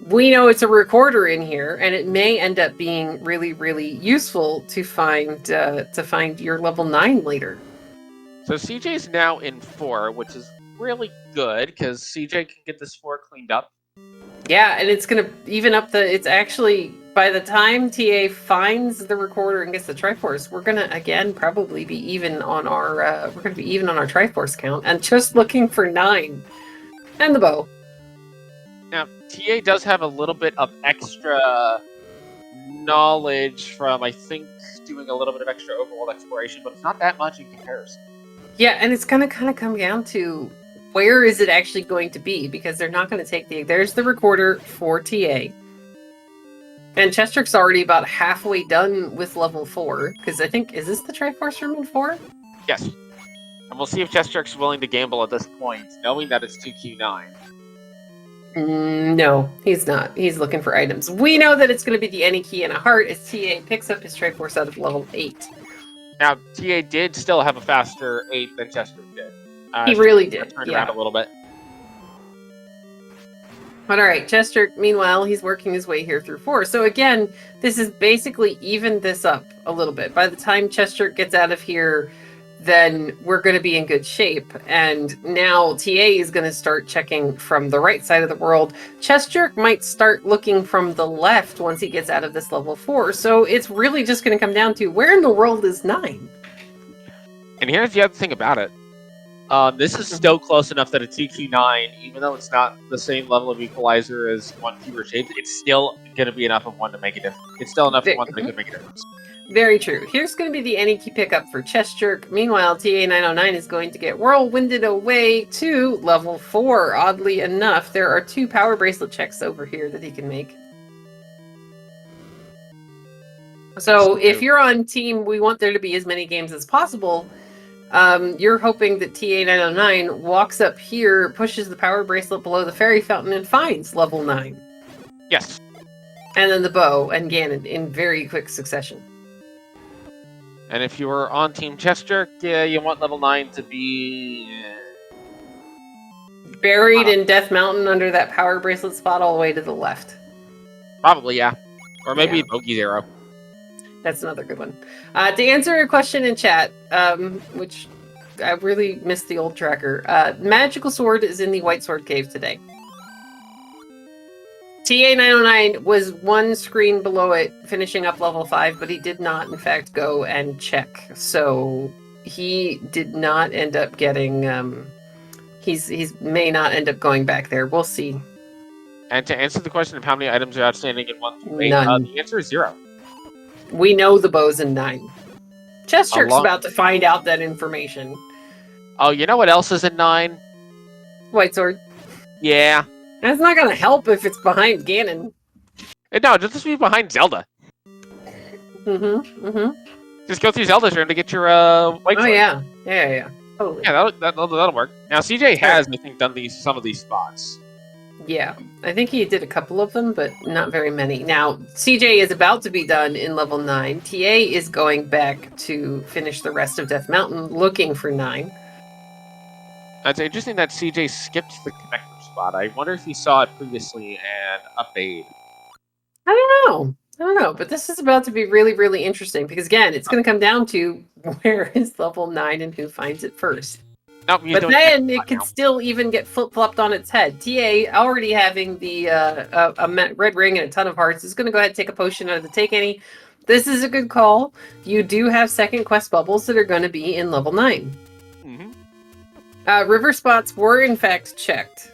We know it's a recorder in here, and it may end up being really, really useful to find your level 9 later. So CJ's now in 4, which is really good, because CJ can get this 4 cleaned up. Yeah, and it's going to even up the... It's actually... By the time TA finds the recorder and gets the Triforce, we're gonna again probably be even on our Triforce count, and just looking for 9 and the bow. Now, TA does have a little bit of extra knowledge from, I think, doing a little bit of extra overworld exploration, but it's not that much in comparison. Yeah, and it's gonna kind of come down to where is it actually going to be, because they're not going to take there's the recorder for TA. And chessjerk's already about halfway done with level 4, because I think, is this the Triforce room in 4? Yes. And we'll see if chessjerk's willing to gamble at this point, knowing that it's 2Q9. No, he's not. He's looking for items. We know that it's going to be the any key and a heart as TA picks up his Triforce out of level 8. Now, TA did still have a faster 8 than chessjerk did. He really did, Turned around a little bit. But alright, chessjerk, meanwhile, he's working his way here through 4. So again, this is basically evened this up a little bit. By the time chessjerk gets out of here, then we're going to be in good shape. And now TA is going to start checking from the right side of the world. chessjerk might start looking from the left once he gets out of this level 4. So it's really just going to come down to where in the world is 9? And here's the other thing about it. This is still close enough that a 2Q9, even though it's not the same level of equalizer as 1 fewer shapes, it's still going to be enough of 1 to make a difference. It's still enough of 1 that could make a difference. Very true. Here's going to be the any key pickup for chessjerk. Meanwhile, TA909 is going to get whirlwinded away to level 4. Oddly enough, there are 2 power bracelet checks over here that he can make. So if you're on team, we want there to be as many games as possible. You're hoping that ta909 walks up here, pushes the power bracelet below the fairy fountain, and finds level 9. Yes. And then the bow and Ganon in very quick succession. And if you were on Team chessjerk, yeah, you want level 9 to be... Buried in Death Mountain under that power bracelet spot all the way to the left. Probably, yeah. Or maybe Bogey Zero. That's another good one. To answer a question in chat, which I really missed the old tracker. Magical Sword is in the White Sword Cave today. ta909 was one screen below it, finishing up level 5, but he did not, in fact, go and check. So he did not end up getting... He's may not end up going back there. We'll see. And to answer the question of how many items are outstanding in 1 through 8, None. The answer is 0. We know the bow's in 9. chessjerk's about to find out that information. Oh, you know what else is in 9? White Sword. Yeah. That's not gonna help if it's behind Ganon. No, just be behind Zelda. Just go through Zelda's room to get your White Sword. Oh, yeah. Yeah. Totally. Yeah, that'll work. Now, CJ has, I think, done some of these spots. Yeah, I think he did a couple of them, but not very many. Now, CJ is about to be done in level 9. TA is going back to finish the rest of Death Mountain, looking for 9. It's interesting that CJ skipped the connector spot. I wonder if he saw it previously and upbade. I don't know, but this is about to be really, really interesting, because again, it's going to come down to where is level 9 and who finds it first. Nope, but then it could still even get flip-flopped on its head. TA, already having the a red ring and a ton of hearts, is going to go ahead and take a potion out of the Take Any. This is a good call. You do have second quest bubbles that are going to be in level 9. River spots were, in fact, checked.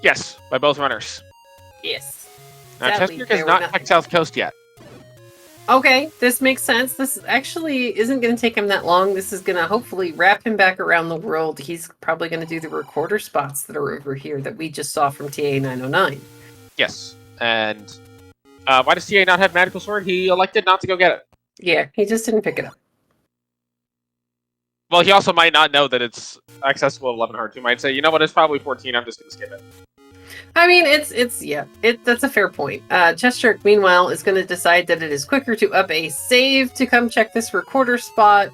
Yes, by both runners. Yes. Now, chessjerk has not checked South Coast yet. Okay, this makes sense. This actually isn't going to take him that long. This is going to hopefully wrap him back around the world. He's probably going to do the recorder spots that are over here that we just saw from ta909. Yes, and why does TA not have Magical Sword? He elected not to go get it. Yeah, he just didn't pick it up. Well, he also might not know that it's accessible at 11 hearts. He might say, you know what, it's probably 14, I'm just going to skip it. I mean, that's a fair point. chessjerk, meanwhile, is going to decide that it is quicker to up a save to come check this recorder spot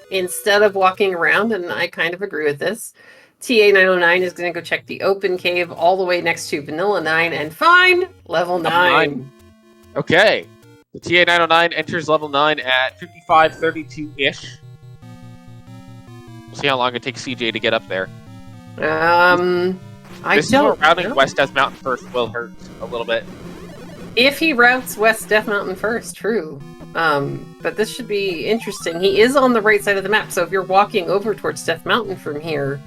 instead of walking around, and I kind of agree with this. ta909 is going to go check the open cave all the way next to Vanilla 9 and find level 9. Okay. The ta909 enters level 9 at 55:32-ish. We'll see how long it takes CJ to get up there. This is where routing West Death Mountain first will hurt a little bit. If he routes West Death Mountain first, true. But this should be interesting. He is on the right side of the map, so if you're walking over towards Death Mountain from here,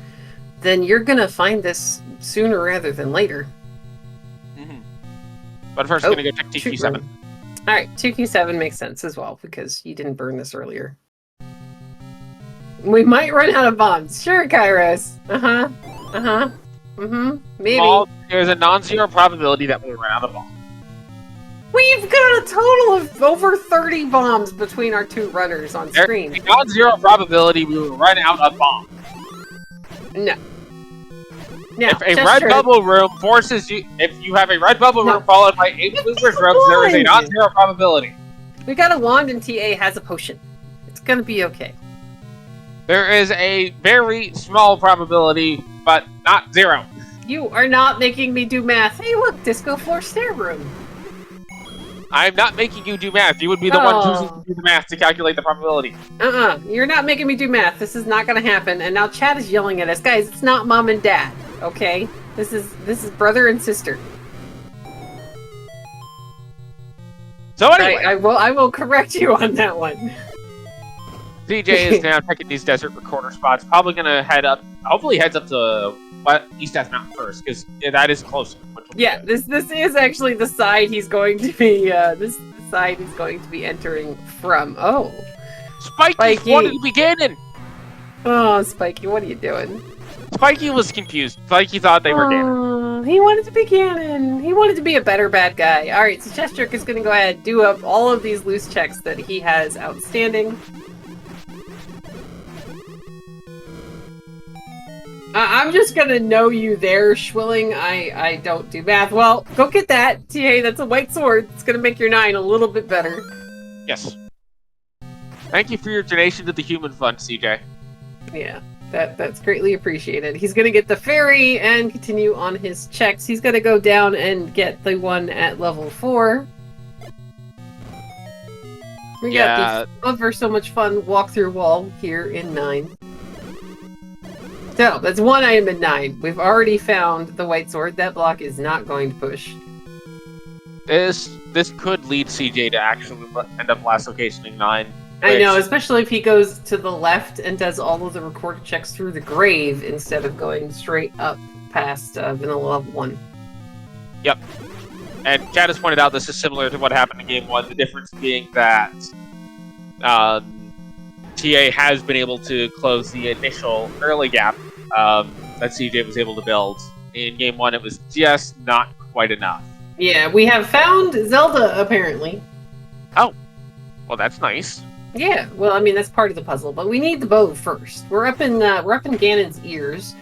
then you're going to find this sooner rather than later. But first, we're going to go check TQ7. Alright, 2Q7 makes sense as well, because you didn't burn this earlier. We might run out of bombs. Sure, Kairos. Maybe. Well, there's a non-zero probability that we'll run out of bombs. We've got a total of over 30 bombs between our two runners on screen. There's a non-zero probability we will run out of bombs. No. Now, if a red bubble room forces you, if you have a red bubble room followed by 8 bloopers rooms, there is a non-zero probability. We got a wand and TA has a potion. It's gonna be okay. There is a very small probability, but not 0. You are not making me do math. Hey, look, disco floor stair room. I'm not making you do math. You would be the one choosing to do the math to calculate the probability. You're not making me do math. This is not going to happen. And now Chad is yelling at us. Guys, it's not mom and dad, okay? This is brother and sister. So anyway. Right, I will correct you on that one. CJ is now checking these desert recorder spots. Probably going to head up, hopefully heads up to East Death Mountain first, because that is closer. Yeah, this is actually the side he's going to be, this side he's going to be entering from. Oh. Spikey wanted to be Ganon! Oh, Spikey, what are you doing? Spikey was confused. Spikey thought they were Ganon. he wanted to be Ganon. He wanted to be a better bad guy. All right, so chessjerk is going to go ahead and do up all of these loose checks that he has outstanding. I'm just going to know you there, Schwilling. I don't do math. Well, go get that. TA, that's a white sword. It's going to make your 9 a little bit better. Yes. Thank you for your donation to the human fund, CJ. Yeah. That's greatly appreciated. He's going to get the fairy and continue on his checks. He's going to go down and get the one at level 4. We got the ever so much fun walkthrough wall here in 9. So, that's one item in 9. We've already found the white sword. That block is not going to push. This could lead CJ to actually end up last location in 9. I know, especially if he goes to the left and does all of the recorded checks through the grave instead of going straight up past vanilla level 1. Yep. And Chad has pointed out this is similar to what happened in Game 1, the difference being that TA has been able to close the initial early gap that CJ was able to build. In Game 1, it was just not quite enough. Yeah, we have found Zelda, apparently. Oh. Well, that's nice. Yeah, well, I mean, that's part of the puzzle, but we need the bow first. We're up in Ganon's ears.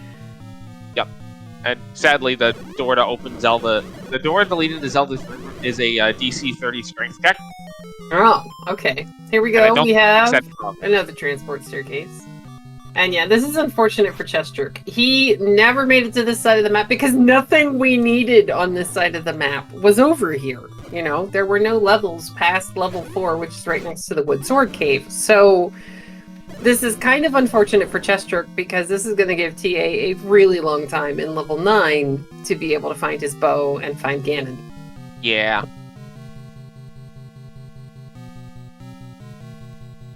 Yep. And sadly, the door to open Zelda... The door to lead into Zelda's room is a DC 30 strength check. Oh, okay. Here we go. We have another transport staircase. And yeah, this is unfortunate for chessjerk. He never made it to this side of the map because nothing we needed on this side of the map was over here. You know, there were no levels past level 4, which is right next to the wood sword cave. So this is kind of unfortunate for chessjerk because this is going to give TA a really long time in level 9 to be able to find his bow and find Ganon. Yeah.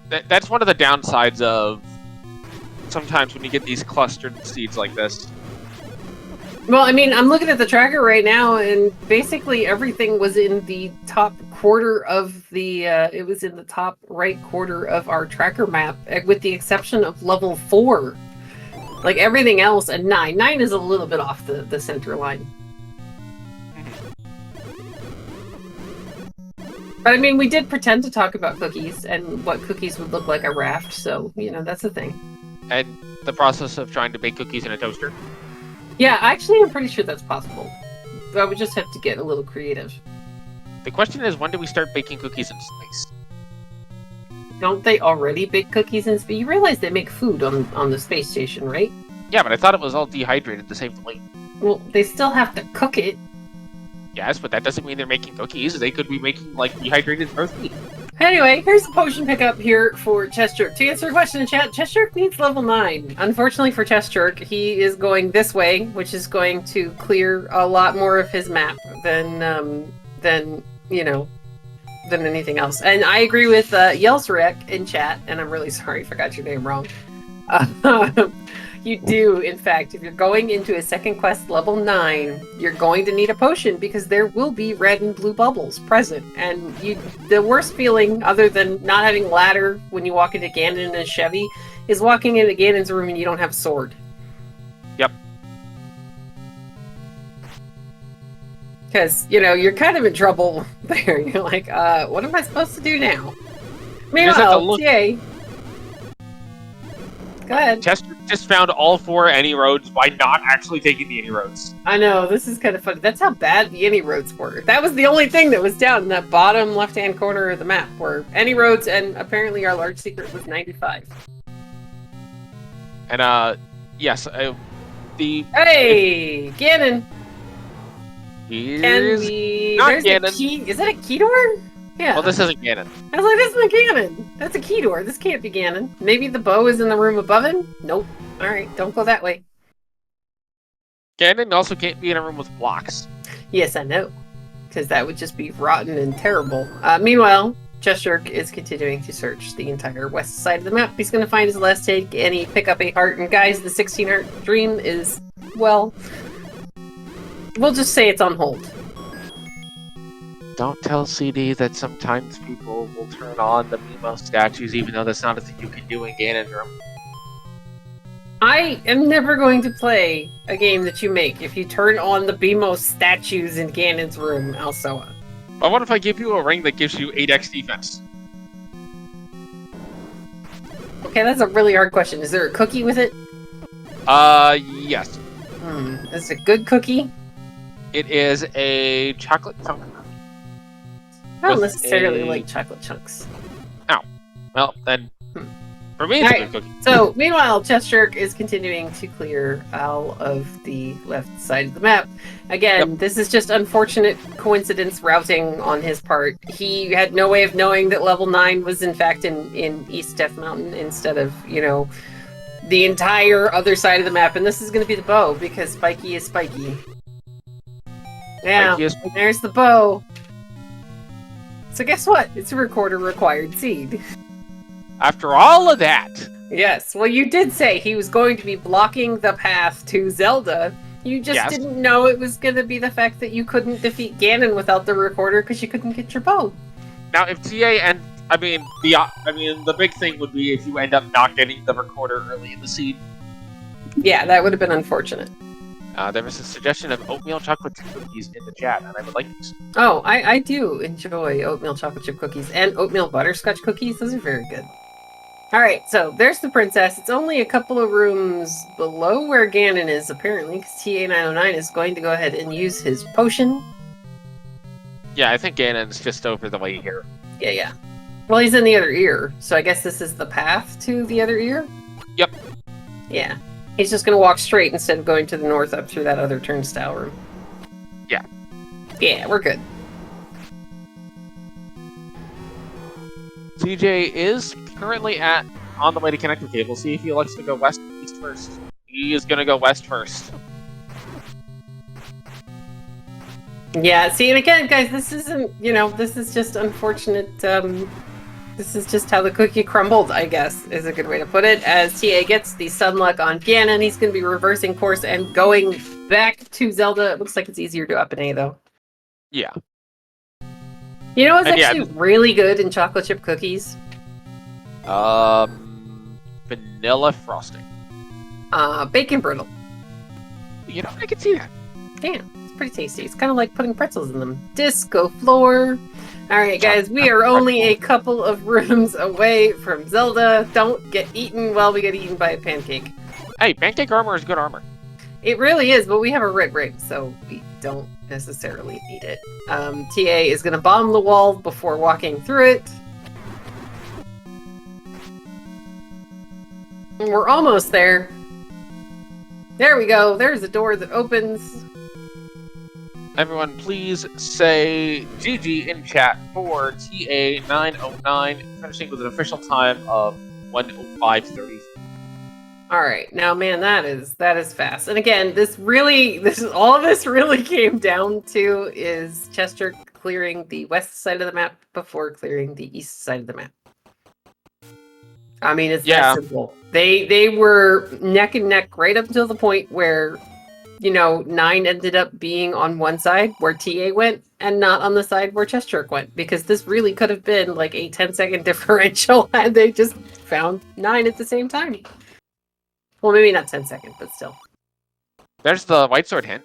That's one of the downsides of sometimes when you get these clustered seeds like this. Well, I mean, I'm looking at the tracker right now, and basically everything was in the top quarter of the, it was in the top right quarter of our tracker map, with the exception of level 4. Like, everything else, and 9. 9 is a little bit off the center line. But, I mean, we did pretend to talk about cookies, and what cookies would look like a raft, so, you know, that's the thing. And the process of trying to bake cookies in a toaster? Yeah, actually, I'm pretty sure that's possible. I would just have to get a little creative. The question is, when do we start baking cookies in space? Don't they already bake cookies in space? You realize they make food on the space station, right? Yeah, but I thought it was all dehydrated to save the weight. Well, they still have to cook it. Yes, but that doesn't mean they're making cookies. They could be making, like, dehydrated roast meat. Anyway, here's the potion pickup here for chessjerk. To answer a question in chat, chessjerk needs level 9. Unfortunately for chessjerk, he is going this way, which is going to clear a lot more of his map than anything else. And I agree with Yelsrek in chat, and I'm really sorry if I got your name wrong. You do, in fact, if you're going into a second quest level 9, you're going to need a potion because there will be red and blue bubbles present. And the worst feeling, other than not having ladder when you walk into Ganon in a Chevy, is walking into Ganon's room and you don't have a sword. Yep. Because, you know, you're kind of in trouble there. You're like, what am I supposed to do now? Meanwhile, TA... Go ahead. Chester just found all 4 any roads by not actually taking the any roads. I know, this is kind of funny. That's how bad the any roads were. That was the only thing that was down in that bottom left-hand corner of the map, were any roads, and apparently our large secret was 95. And, yes, Hey! Ganon! There's Ganon. Key. Is that a key door? Yeah. Well, this isn't Ganon. I was like, this isn't Ganon. That's a key door. This can't be Ganon. Maybe the bow is in the room above him? Nope. Alright, don't go that way. Ganon also can't be in a room with blocks. Yes, I know. Because that would just be rotten and terrible. Meanwhile, chessjerk is continuing to search the entire west side of the map. He's going to find his last take and he pick up a heart. And guys, the 16 heart dream is, well, we'll just say it's on hold. Don't tell CD that sometimes people will turn on the Mimo statues, even though that's not a thing you can do in Ganon's room. I am never going to play a game that you make if you turn on the BMO statues in Ganon's room, Alsoa. But what if I give you a ring that gives you 8x defense? Okay, that's a really hard question. Is there a cookie with it? Yes. Is it a good cookie? It is a chocolate chunk. I don't necessarily like chocolate chunks. Ow. Well, then, for me, it's a good cookie. So, meanwhile, chessjerk is continuing to clear all of the left side of the map. Again, This is just unfortunate coincidence routing on his part. He had no way of knowing that level 9 was in fact in East Death Mountain instead of, the entire other side of the map. And this is going to be the bow, because spiky is spiky. Yeah, there's the bow. So guess what? It's a recorder required seed. After all of that. Yes, well, you did say he was going to be blocking the path to Zelda. You just didn't know it was going to be the fact that you couldn't defeat Ganon without the recorder because you couldn't get your bow. Now, if TA and the big thing would be if you end up not getting the recorder early in the seed. Yeah, that would have been unfortunate. There was a suggestion of oatmeal chocolate chip cookies in the chat, and I would like these. Oh, I do enjoy oatmeal chocolate chip cookies and oatmeal butterscotch cookies. Those are very good. Alright, so there's the princess. It's only a couple of rooms below where Ganon is, apparently, because ta909 is going to go ahead and use his potion. Yeah, I think Ganon's just over the way here. Yeah. Well, he's in the other ear, so I guess this is the path to the other ear? Yep. Yeah. He's just going to walk straight instead of going to the north up through that other turnstile room. Yeah. Yeah, we're good. CJ is currently on the way to connect the cable. See if he likes to go west or east first. He is going to go west first. Yeah, see, and again, guys, this isn't, this is just unfortunate. This is just how the cookie crumbled, I guess, is a good way to put it. As TA gets the Sunluck on Ganon, he's going to be reversing course and going back to Zelda. It looks like it's easier to up an A, though. Yeah. You know what's actually really good in chocolate chip cookies? Vanilla frosting. Bacon brittle. I can see that. Damn, it's pretty tasty. It's kind of like putting pretzels in them. Disco floor. Alright, guys, we are only a couple of rooms away from Zelda. Don't get eaten while we get eaten by a pancake. Hey, pancake armor is good armor. It really is, but we have a red ring, so we don't necessarily need it. TA is going to bomb the wall before walking through it. And we're almost there. There we go. There's a door that opens. Everyone, please say GG in chat for ta909, finishing with an official time of 1:05:30. All right, now, man, that is fast. And again, all of this really came down to is chessjerk clearing the west side of the map before clearing the east side of the map. I mean, it's that simple. They were neck and neck right up until the point where 9 ended up being on one side where TA went and not on the side where chessjerk went, because this really could have been like a 10-second differential had they just found 9 at the same time. Well, maybe not 10 seconds, but still. There's the white sword hint.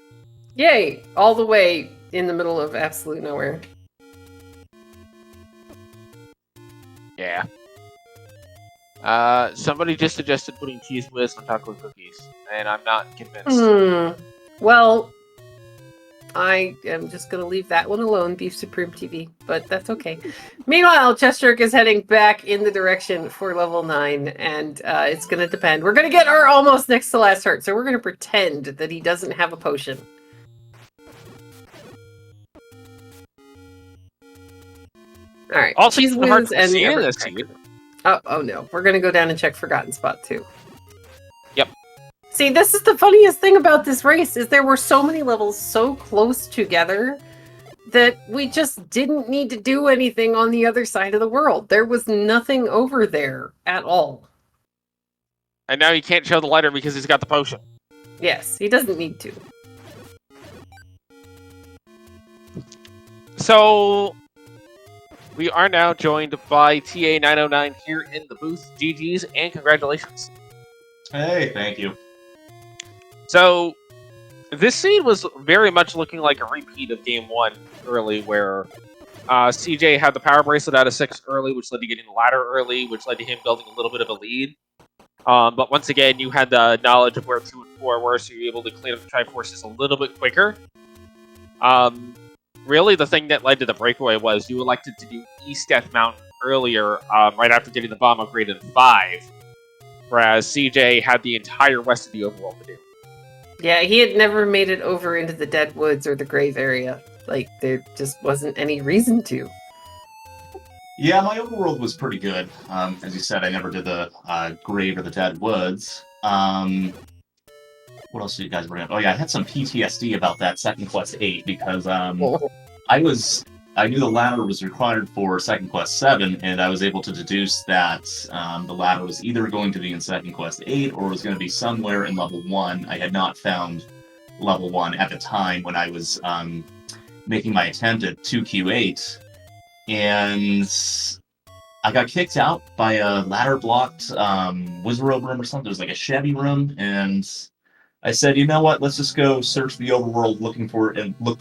Yay! All the way in the middle of absolute nowhere. Yeah. Somebody just suggested putting cheese whiz on chocolate cookies, and I'm not convinced. Well, I am just going to leave that one alone, Beef Supreme TV, but that's okay. Meanwhile, chessjerk is heading back in the direction for level 9, and it's going to depend. We're going to get our almost next to last hurt, so we're going to pretend that he doesn't have a potion. Alright, cheese whiz and... Oh no, we're going to go down and check Forgotten Spot too. Yep. See, this is the funniest thing about this race, is there were so many levels so close together that we just didn't need to do anything on the other side of the world. There was nothing over there at all. And now he can't show the letter because he's got the potion. Yes, he doesn't need to. So... we are now joined by ta909 here in the booth. GG's and congratulations. Hey, thank you. So, this scene was very much looking like a repeat of Game 1 early, where CJ had the power bracelet out of 6 early, which led to getting the ladder early, which led to him building a little bit of a lead. But once again, you had the knowledge of where 2 and 4 were, so you were able to clean up the Triforces a little bit quicker. Really, the thing that led to the breakaway was you elected to do East Death Mountain earlier, right after getting the bomb upgraded to 5, whereas CJ had the entire west of the overworld to do. Yeah, he had never made it over into the Dead Woods or the Grave area. Like, there just wasn't any reason to. Yeah, my overworld was pretty good. As you said, I never did the Grave or the Dead Woods. What else did you guys bring up? Oh yeah, I had some PTSD about that Second Quest 8 because I knew the ladder was required for Second Quest 7, and I was able to deduce that the ladder was either going to be in Second Quest 8 or was going to be somewhere in level 1. I had not found level 1 at the time when I was making my attempt at 2Q8, and I got kicked out by a ladder-blocked Wizard room or something. It was like a Chevy room, and I said, you know what? Let's just go search the overworld look for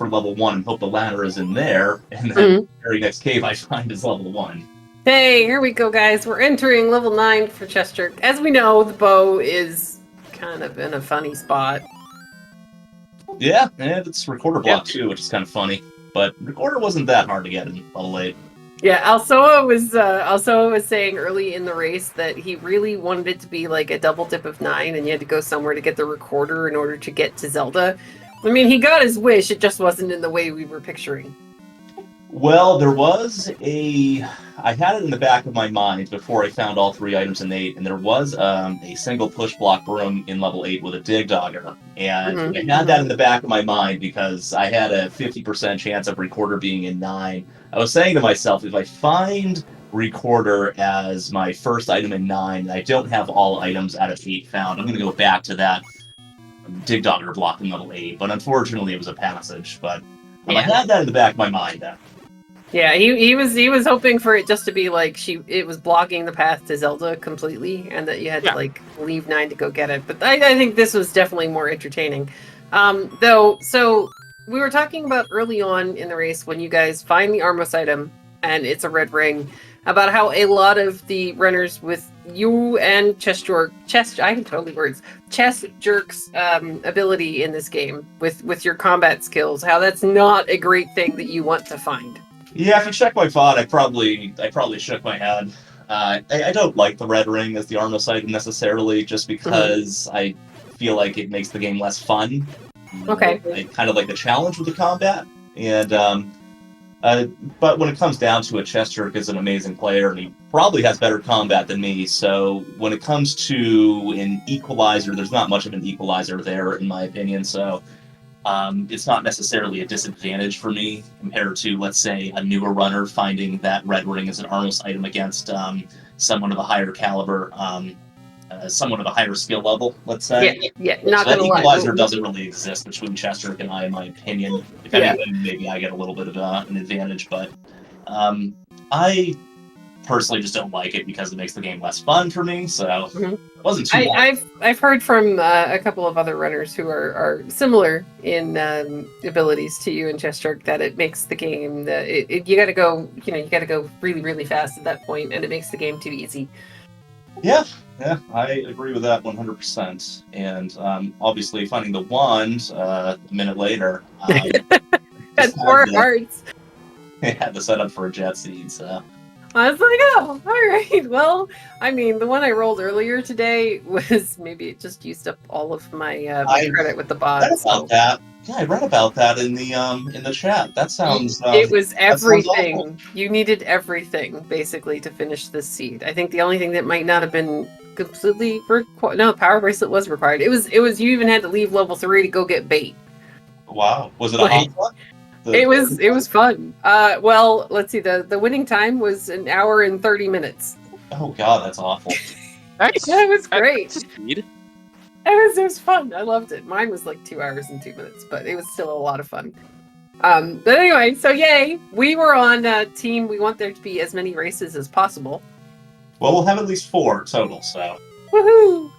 level 1 and hope the ladder is in there. And then the very next cave I find is level 1. Hey, here we go, guys. We're entering level 9 for chessjerk. As we know, the bow is kind of in a funny spot. Yeah, and it's recorder block too, which is kind of funny. But recorder wasn't that hard to get in level 8. Yeah, Alsoa was saying early in the race that he really wanted it to be like a double dip of 9, and you had to go somewhere to get the recorder in order to get to Zelda. I mean, he got his wish, it just wasn't in the way we were picturing. Well, there was I had it in the back of my mind before I found all 3 items in 8, and there was a single push block room in level 8 with a dig dogger. And I had that in the back of my mind because I had a 50% chance of recorder being in 9. I was saying to myself, if I find recorder as my first item in 9, and I don't have all items out of 8 found, I'm going to go back to that dig dogger block in level 8. But unfortunately, it was a passage. But I had that in the back of my mind then. Yeah, he was hoping for it just to be like it was blocking the path to Zelda completely, and that you had to like leave 9 to go get it. But I think this was definitely more entertaining. So we were talking about early on in the race when you guys find the Armos item and it's a red ring, about how a lot of the runners with you and chessjerk's ability in this game with your combat skills, how that's not a great thing that you want to find. Yeah, if you check my VOD, I probably shook my head. I don't like the red ring as the Armos item necessarily, just because I feel like it makes the game less fun. Okay. I kind of like the challenge with the combat, and but when it comes down to it, chessjerk is an amazing player, and he probably has better combat than me. So when it comes to an equalizer, there's not much of an equalizer there, in my opinion. So. It's not necessarily a disadvantage for me compared to, let's say, a newer runner finding that red ring as an Armos item against someone of a higher caliber, someone of a higher skill level, let's say. Yeah, not so gonna that lie. equalizer doesn't really exist between chessjerk and I, in my opinion. If anything, maybe I get a little bit of an advantage, but I personally just don't like it because it makes the game less fun for me, so it wasn't too bad. I've heard from a couple of other runners who are similar in abilities to you in chessjerk that it makes the game you gotta go really, really fast at that point, and it makes the game too easy. Yeah, I agree with that 100%. And obviously finding the wand a minute later had 4 hearts. I had to set up for a jet seed, so I was like, oh, all right. Well, I mean, the one I rolled earlier today was maybe it just used up all of my credit with the bot. That. Yeah, I read about that in the chat. That sounds. It was everything. You needed everything basically to finish this seed. I think the only thing that might not have been completely no, power bracelet was required. It was. You even had to leave level 3 to go get bait. Wow, was it a hot one? It was fun. Well, let's see. The winning time was 1 hour and 30 minutes. Oh God, that's awful. It was great. It was fun. I loved it. Mine was like 2 hours and 2 minutes, but it was still a lot of fun. But anyway, so yay! We were on team. We want there to be as many races as possible. Well, we'll have at least 4 total. So. Woohoo!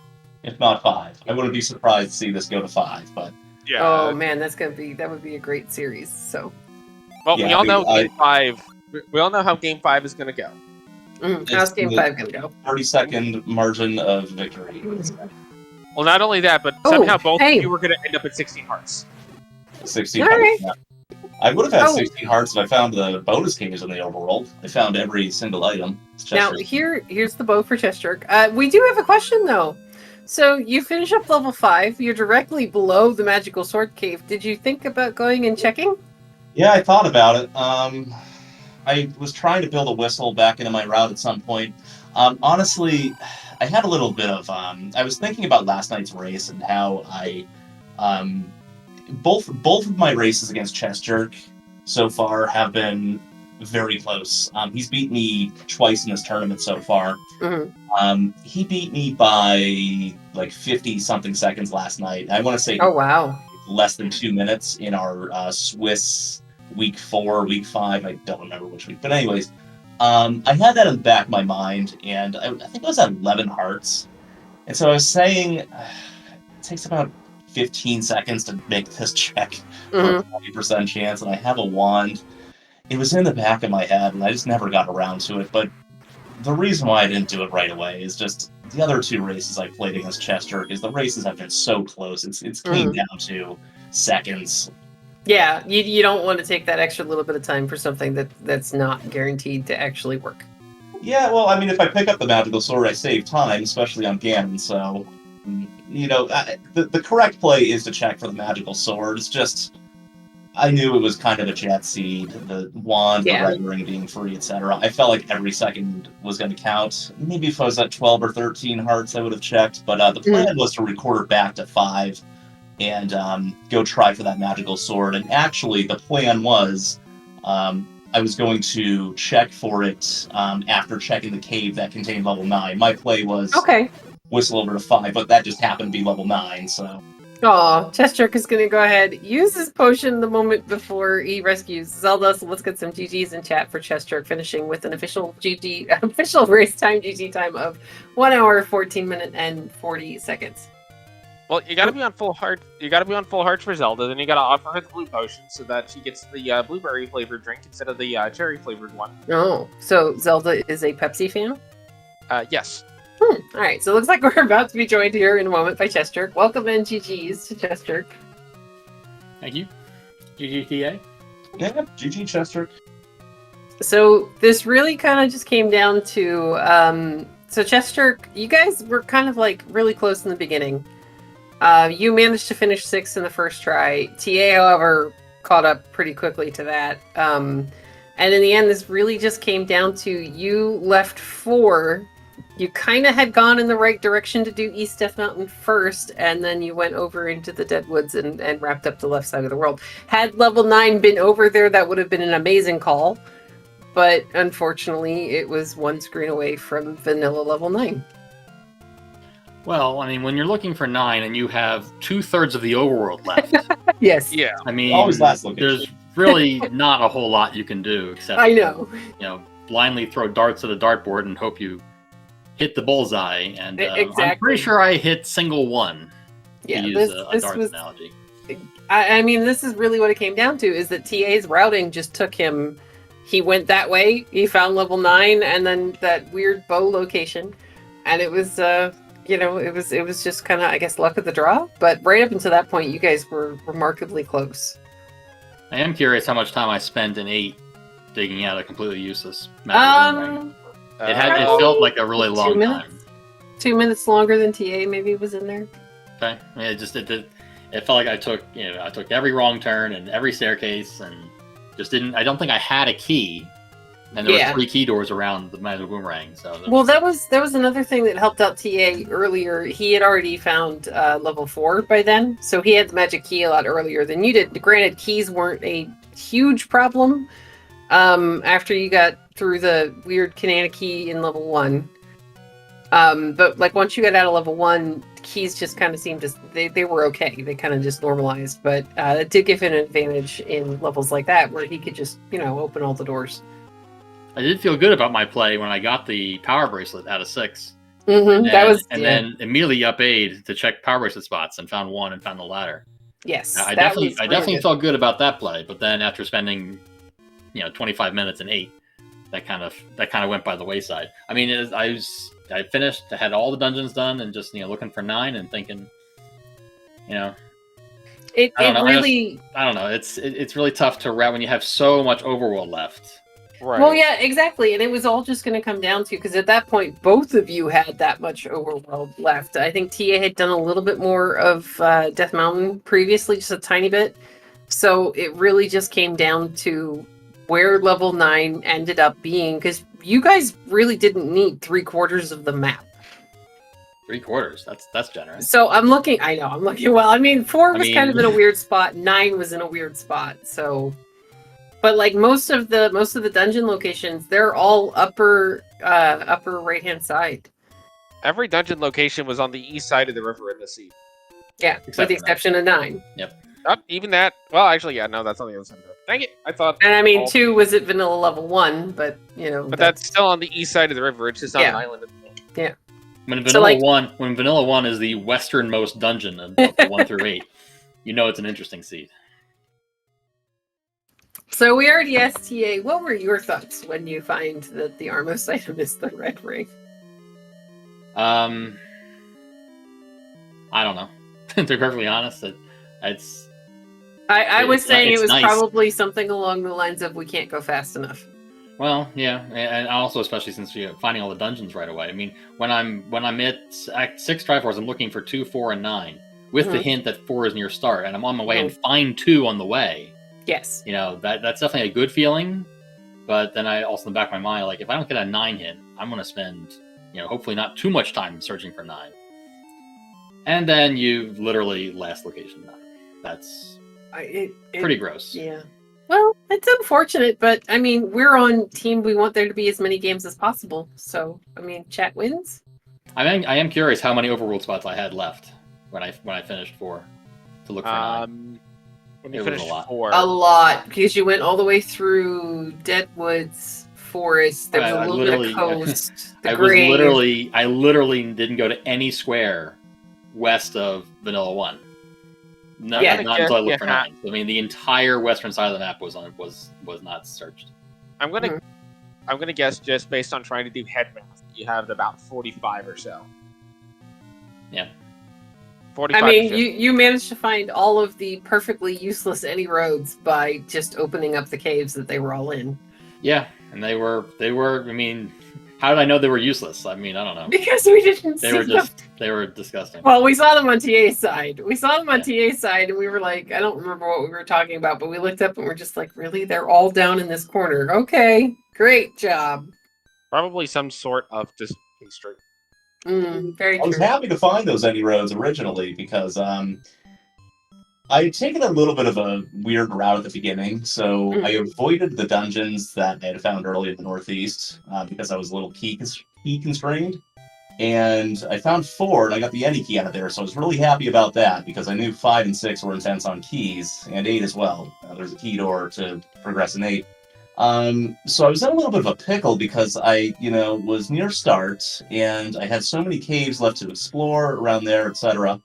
if not 5. I wouldn't be surprised to see this go to 5, but Yeah. Oh man, that would be a great series. So. Well, yeah, we all know I- Game 5. We all know how Game 5 is going to go. How's Game 5 gonna go? 30-second margin of victory. Well, not only that, but Oh, somehow both hey. of you were going to end up at 16 hearts. 16 All hearts. right. Yeah. I would have had Oh. 16 hearts if I found the bonus caves in the overworld. I found every single item. It's Now just- here's the bow for chessjerk. We do have a question though. So you finish up level 5. You're directly below the magical sword cave. Did you think about going and checking? Yeah, I thought about it. I was trying to build a whistle back into my route at some point. Honestly, I had a little bit of. I was thinking about last night's race and how I, both of my races against chessjerk so far have been very close. He's beat me twice in this tournament so far. Mm-hmm. He beat me by like 50-something seconds last night. I want to say Oh wow. less than 2 minutes in our Swiss week 4, week 5. I don't remember which week, but anyways, I had that in the back of my mind, and I think I was at 11 hearts, and so I was saying it takes about 15 seconds to make this check for a 40% chance, and I have a wand. It was in the back of my head, and I just never got around to it. But the reason why I didn't do it right away is just the other 2 races I played against chessjerk is the races have been so close. It's came down to seconds. Yeah, you don't want to take that extra little bit of time for something that's not guaranteed to actually work. Yeah, well, I mean, if I pick up the magical sword, I save time, especially on Ganon. So, the correct play is to check for the magical sword. It's just I knew it was kind of a jet seed, the wand, the red ring being free, etc. I felt like every second was going to count. Maybe if I was at 12 or 13 hearts, I would have checked. But the plan was to record it back to 5 and go try for that magical sword. And actually, the plan was I was going to check for it after checking the cave that contained level 9. My play was whistle over to 5, but that just happened to be level 9, so... Oh, chessjerk is going to go ahead, use his potion the moment before he rescues Zelda. So let's get some GGs in chat for chessjerk, finishing with an official race time GG time of 1 hour, 14 minutes, and 40 seconds. Well, you gotta be on full heart. You gotta be on full hearts for Zelda. Then you gotta offer her the blue potion so that she gets the blueberry flavored drink instead of the cherry flavored one. Oh, so Zelda is a Pepsi fan? Yes. All right, so it looks like we're about to be joined here in a moment by chessjerk. Welcome in, GGs to chessjerk. Thank you. GGTA. Yeah, GG chessjerk. So this really kind of just came down to so chessjerk, you guys were kind of like really close in the beginning. You managed to finish 6th in the first try. TA, however, caught up pretty quickly to that. And in the end, this really just came down to you left 4. You kind of had gone in the right direction to do East Death Mountain first, and then you went over into the Deadwoods and wrapped up the left side of the world. Had level 9 been over there, that would have been an amazing call. But unfortunately, it was one screen away from vanilla level 9. Well, I mean, when you're looking for 9 and you have 2/3 of the overworld left, Yes. Yeah. I mean, Always last looking. there's really not a whole lot you can do except I know. Blindly throw darts at a dartboard and hope you hit the bullseye. And Exactly. I'm pretty sure I hit single 1. Yeah, to use this a darts was. analogy. I mean, this is really what it came down to: is that TA's routing just took him. He went that way. He found level 9, and then that weird bow location, and it was. It was just kind of, I guess, luck of the draw. But right up until that point, you guys were remarkably close. I am curious how much time I spent in 8 digging out a completely useless magic ring. It felt like a really long 2 minutes? time. 2 minutes longer than TA maybe was in there. Okay, I mean, it felt like I took every wrong turn and every staircase and just didn't. I don't think I had a key. And there were 3 key doors around the magic boomerang. So that was another thing that helped out TA earlier. He had already found level 4 by then, so he had the magic key a lot earlier than you did. Granted, keys weren't a huge problem after you got through the weird Kanana key in level 1. But like once you got out of level 1, keys just kind of seemed to they were okay. They kind of just normalized, but it did give him an advantage in levels like that where he could just open all the doors. I did feel good about my play when I got the power bracelet out of 6. Then immediately up aid to check power wasted spots and found one and found the ladder. Yes, I definitely felt good about that play, but then after spending 25 minutes in 8, that kind of went by the wayside. I mean, I finished, I had all the dungeons done, and just looking for 9 and thinking, I don't know. It's really tough to route when you have so much overworld left. Right. Well, yeah, exactly, and it was all just going to come down to, because at that point, both of you had that much overworld left. I think TA had done a little bit more of Death Mountain previously, just a tiny bit. So it really just came down to where level 9 ended up being, because you guys really didn't need 3/4 of the map. 3/4? That's generous. So I'm looking. Well, I mean, 4 was kind of in a weird spot. 9 was in a weird spot. So. But like most of the dungeon locations, they're all upper right-hand side. Every dungeon location was on the east side of the river in the sea. Yeah, with the exception of 9. Yep. Even that. Well, actually, yeah, no, that's on the other side. Dang it! I thought. And I mean, 2 was at vanilla level 1, but But that's still on the east side of the river. It's just on an island. Yeah. When vanilla 1 is the westernmost dungeon of 1 through 8, it's an interesting seed. So we already asked TA, what were your thoughts when you find that the Armos item is the red ring? I don't know. To be perfectly honest, I was saying it was nice. Probably something along the lines of we can't go fast enough. Well, yeah, and also especially since you're finding all the dungeons right away. I mean, when I'm at Act 6 Triforce, I'm looking for 2, 4, and 9 with the hint that 4 is near start, and I'm on my way and find 2 on the way. Yes. That's definitely a good feeling, but then I also in the back of my mind, like, if I don't get a 9 hit, I'm going to spend, hopefully not too much time searching for 9. And then you literally last location 9. That's pretty gross. Yeah. Well, it's unfortunate, but I mean, we're on team. We want there to be as many games as possible. So, I mean, chat wins. I am curious how many overworld spots I had left when I finished 4 to look for 9. When you finished 4. A lot, because you went all the way through Deadwoods Forest. There was a little bit of coast. I literally didn't go to any square west of Vanilla 1. Not until I looked for 9. I mean, the entire western side of the map was not searched. I'm gonna guess, just based on trying to do head math, you have about 45 or so. Yeah. 45. I mean, you managed to find all of the perfectly useless any roads by just opening up the caves that they were all in. Yeah, and they were. I mean, how did I know they were useless? I mean, I don't know. Because we didn't see them. They were disgusting. Well, we saw them on TA side. And we were like, I don't remember what we were talking about, but we looked up and we're just like, really? They're all down in this corner. Okay, great job. Probably some sort of just history. Very true. I was happy to find those any roads originally because I had taken a little bit of a weird route at the beginning, so I avoided the dungeons that I had found early in the Northeast because I was a little key constrained. And I found 4, and I got the any key out of there, so I was really happy about that because I knew 5 and 6 were intense on keys, and 8 as well. There's a key door to progress in 8. So I was in a little bit of a pickle because I, was near start, and I had so many caves left to explore around there, etc.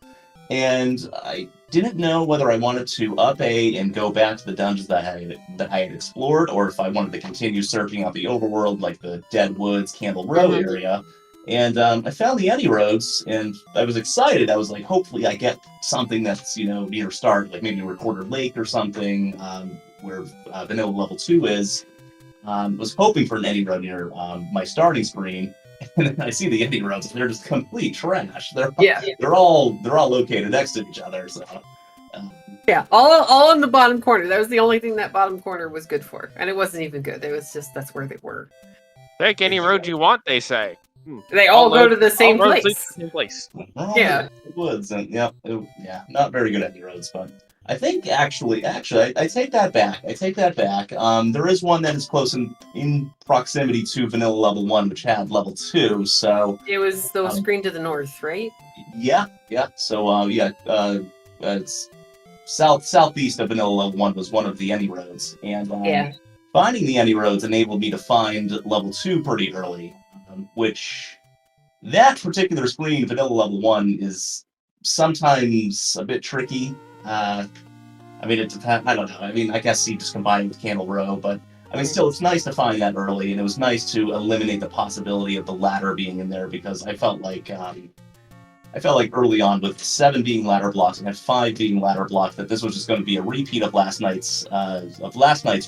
And I didn't know whether I wanted to up A and go back to the dungeons that I had explored, or if I wanted to continue searching out the overworld, like the Dead Woods, Candle Row area. And I found the Any Roads, and I was excited. I was like, hopefully I get something that's, near start, like maybe Recorder Lake or something, where Vanilla Level 2 is. Was hoping for an Any Road near my starting screen, and then I see the Any Roads, and they're just complete trash. They're all located next to each other, so... Yeah, all in the bottom corner. That was the only thing that bottom corner was good for. And it wasn't even good. It was just, that's where they were. Take any road you want, they say. They all go to the same place. Yeah. Woods, and not very good Any Roads, but I think actually, I take that back. There is one that is close in proximity to Vanilla Level 1, which had Level 2, so... It was the screen to the north, right? Yeah. So, it's southeast of Vanilla Level 1 was one of the Any Roads, and finding the Any Roads enabled me to find Level 2 pretty early, which that particular screen, vanilla level 1, is sometimes a bit tricky. I mean, it depends. I don't know. I mean, I guess you just combine it with Candle Row, but I mean, still, it's nice to find that early, and it was nice to eliminate the possibility of the ladder being in there because I felt like early on with 7 being ladder blocks and 5 being ladder blocks that this was just going to be a repeat of last night's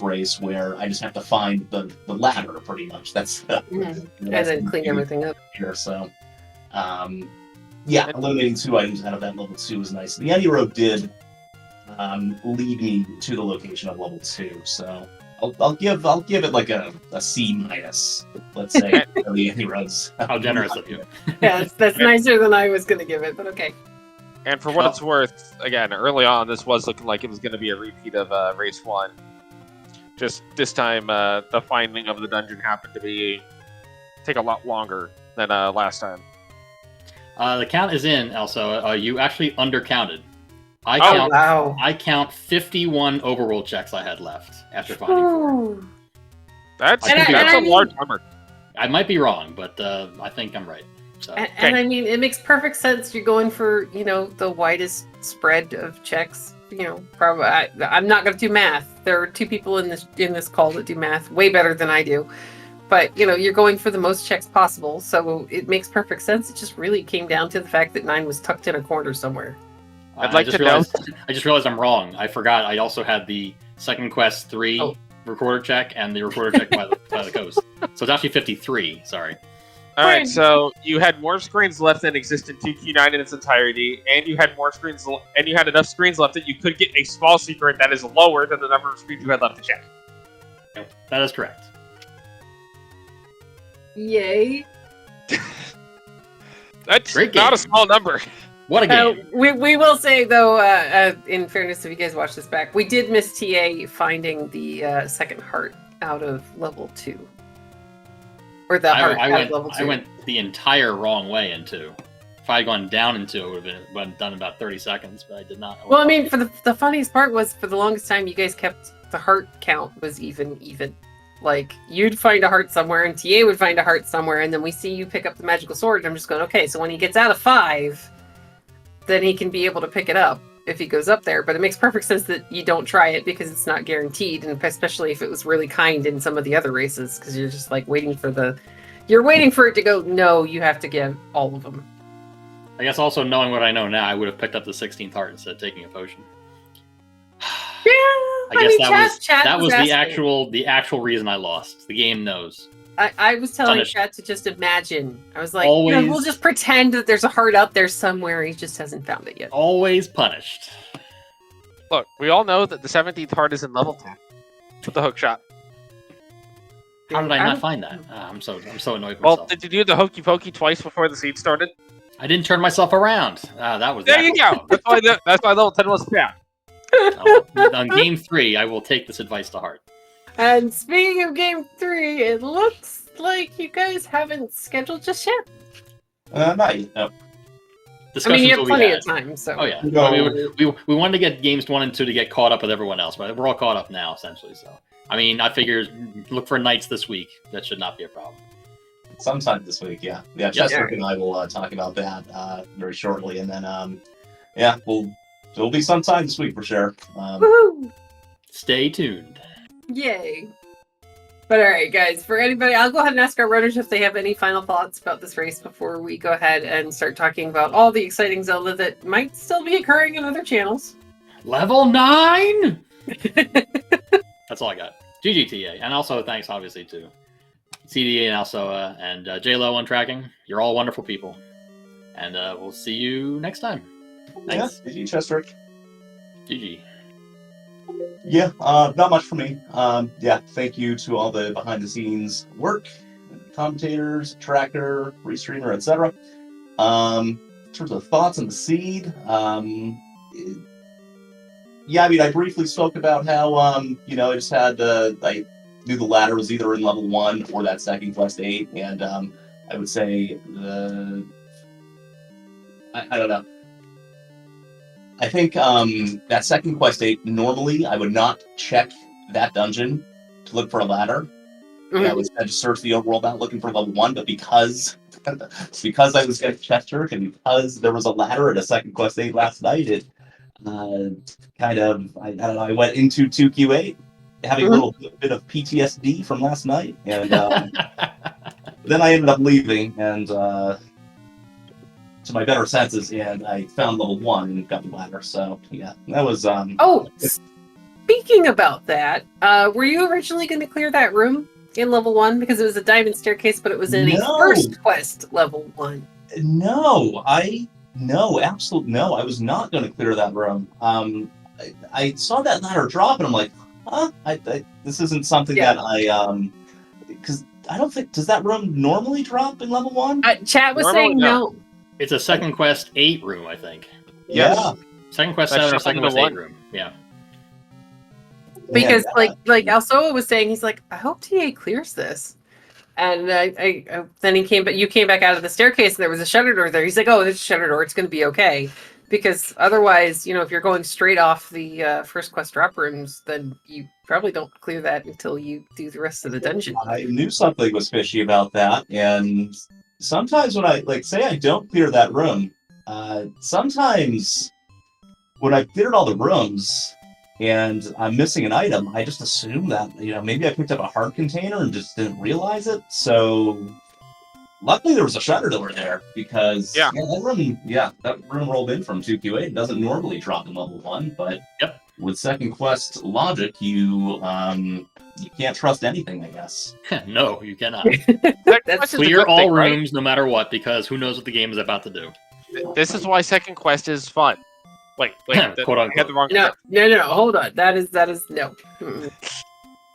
race where I just have to find the ladder pretty much. That's and then clean everything up here. So, yeah, eliminating 2 items out of that level 2 was nice. The Any Road did lead me to the location of level 2, so I'll give it like a C minus, let's say, for the Any Roads. How generous of you. Yeah, that's nicer than I was going to give it, but okay. And for what it's worth, again, early on, this was looking like it was going to be a repeat of Race 1. Just this time, the finding of the dungeon happened to take a lot longer than last time. The count is in, also. You actually undercounted. I count 51 Overworld checks I had left after finding 4. That's a large number. I might be wrong, but I think I'm right. So. And I mean, it makes perfect sense. You're going for, the widest spread of checks. Probably. I'm not going to do math. There are 2 people in this call that do math way better than I do. But, you're going for the most checks possible, so it makes perfect sense. It just really came down to the fact that 9 was tucked in a corner somewhere. I just realized I'm wrong. I forgot I also had the Second Quest 3 recorder check and the recorder check by the coast. So it's actually 53, sorry. Alright, so you had more screens left than exist in 2Q9 in its entirety, and you had enough screens left that you could get a small secret that is lower than the number of screens you had left to check. That is correct. Yay. That's not a small number. What a game. We will say, though, in fairness, if you guys watch this back, we did miss TA finding the second heart out of level 2. Or the heart out of level 2. I went the entire wrong way in 2. If I had gone down in 2, it would have been done in about 30 seconds, but I did not. Well, I mean, for the funniest part was, for the longest time, you guys kept the heart count was even. Like, you'd find a heart somewhere, and TA would find a heart somewhere, and then we see you pick up the magical sword, and I'm just going, okay, so when he gets out of 5... then he can be able to pick it up if he goes up there. But it makes perfect sense that you don't try it because it's not guaranteed, and especially if it was really kind in some of the other races, because you're just like waiting for it to go, no, you have to get all of them. I guess also knowing what I know now, I would have picked up the 16th heart instead of taking a potion. Yeah, that was the actual reason I lost. The game knows. I was telling Chat to just imagine. I was like, we'll just pretend that there's a heart out there somewhere. He just hasn't found it yet. Always punished. Look, we all know that the 17th heart is in level 10 with the hook shot. How did I not find that? I'm so annoyed with myself. Well, did you do the hokey pokey twice before the seed started? I didn't turn myself around. That was there. You go. That's why level 10 was bad. On game 3, I will take this advice to heart. And speaking of game 3, it looks like you guys haven't scheduled just yet. Not yet. No. I mean, you have plenty of time, so. Oh yeah. No. We wanted to get games 1 and 2 to get caught up with everyone else, but we're all caught up now, essentially. So, I mean, I figured look for nights this week. That should not be a problem. Sometime this week, yeah. Yeah, chessjerk and I will talk about that very shortly, and then it'll be sometime this week for sure. Woohoo! Stay tuned. Yay. But alright, guys, for anybody, I'll go ahead and ask our runners if they have any final thoughts about this race before we go ahead and start talking about all the exciting Zelda that might still be occurring in other channels. Level 9! That's all I got. GGTA. And also thanks, obviously, to CDA and also and JLo on tracking. You're all wonderful people. And we'll see you next time. Thanks. Yeah, GG, chessjerk. GG. Yeah, not much for me. Thank you to all the behind-the-scenes work, commentators, tracker, restreamer, etc. In terms of thoughts on the seed, I briefly spoke about how, I just had, I knew the ladder was either in level 1 or that second quest 8, and I would say, I don't know. I think that second quest 8, normally I would not check that dungeon to look for a ladder. Mm-hmm. I would just search the overworld out looking for level 1, but because It's because I was getting chessjerk and because there was a ladder at a second quest 8 last night. It kind of I don't know. I went into 2Q8 having a little bit of PTSD from last night, and then I ended up leaving and to my better senses, and I found level 1 and got the ladder. So yeah, that was Oh, speaking about that, were you originally going to clear that room in level 1 because it was a diamond staircase, but it was in a first quest level 1? No, absolutely no. I was not going to clear that room. I saw that ladder drop, and I'm like, huh? This isn't something that I because I don't think, does that room normally drop in level 1? Chat was Normally, saying no. It's a second quest 8 room, I think. Yeah. Second quest That's 7 or shuffled second into quest 8 one. room. Yeah. Because like Alsoa was saying, he's like, I hope TA clears this. And then he came, but you came back out of the staircase and there was a shutter door there. He's like, oh, there's a shutter door. It's going to be okay. Because otherwise, you know, if you're going straight off the first quest drop rooms, then you probably don't clear that until you do the rest of the dungeon. I knew something was fishy about that, and sometimes when I, like, say I don't clear that room, sometimes when I've cleared all the rooms and I'm missing an item, I just assume that, you know, maybe I picked up a heart container and just didn't realize it. So luckily there was a shutter door there, because that room rolled in from 2Q8. It doesn't normally drop in level 1, but with second quest logic, you can't trust anything, I guess. No, you cannot. That's Clear all rooms no matter what, because who knows what the game is about to do. This is why second quest is fun. Quote unquote. I had the wrong. No, hold on. That is no. Mm-mm.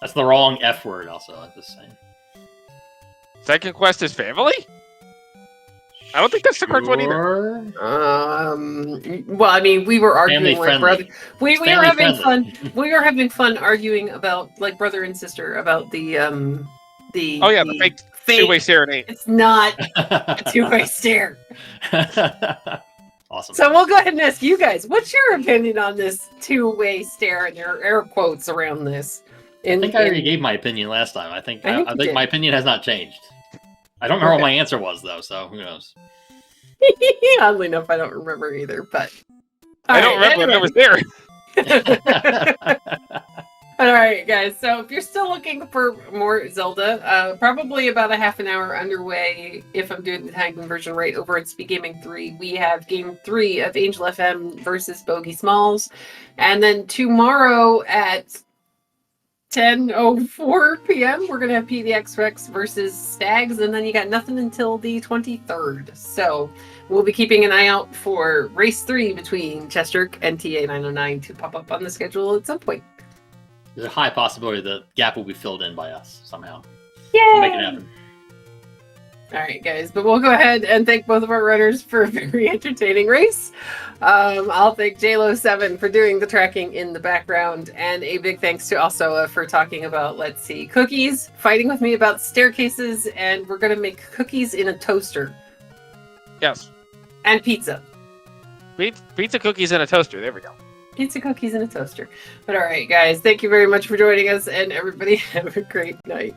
That's the wrong F word. Also, I'm just saying. Second quest is family. I don't think that's the correct one either. Well, I mean, we were arguing Family like brother. We were having friendly. fun. We were having fun arguing about like brother and sister about the The fake two-way serenade. It's not a two-way stare. Awesome. So we'll go ahead and ask you guys, what's your opinion on this two-way stare? And there are air quotes around this. I think I already gave my opinion last time. I think my opinion has not changed. I don't remember what my answer was though, so who knows? Oddly enough, I don't remember either, but I don't remember when I was there. All right, guys. So if you're still looking for more Zelda, probably about a half an hour underway, if I'm doing the time conversion right, over at SpeedGaming 3, we have Game 3 of Angel FM versus Bogey Smalls. And then tomorrow at 10:04 p.m., we're going to have PDX Rex versus Stags, and then you got nothing until the 23rd. So we'll be keeping an eye out for Race 3 between chessjerk and ta909 to pop up on the schedule at some point. There's a high possibility the gap will be filled in by us somehow. Yay! We'll make it happen. All right, guys, but we'll go ahead and thank both of our runners for a very entertaining race. I'll thank JLo7 for doing the tracking in the background, and a big thanks to Alsoa for talking about, let's see, cookies, fighting with me about staircases, and we're going to make cookies in a toaster. Yes. And pizza. Pizza, cookies, and a toaster. There we go. Pizza, cookies, and a toaster. But all right, guys, thank you very much for joining us, and everybody have a great night.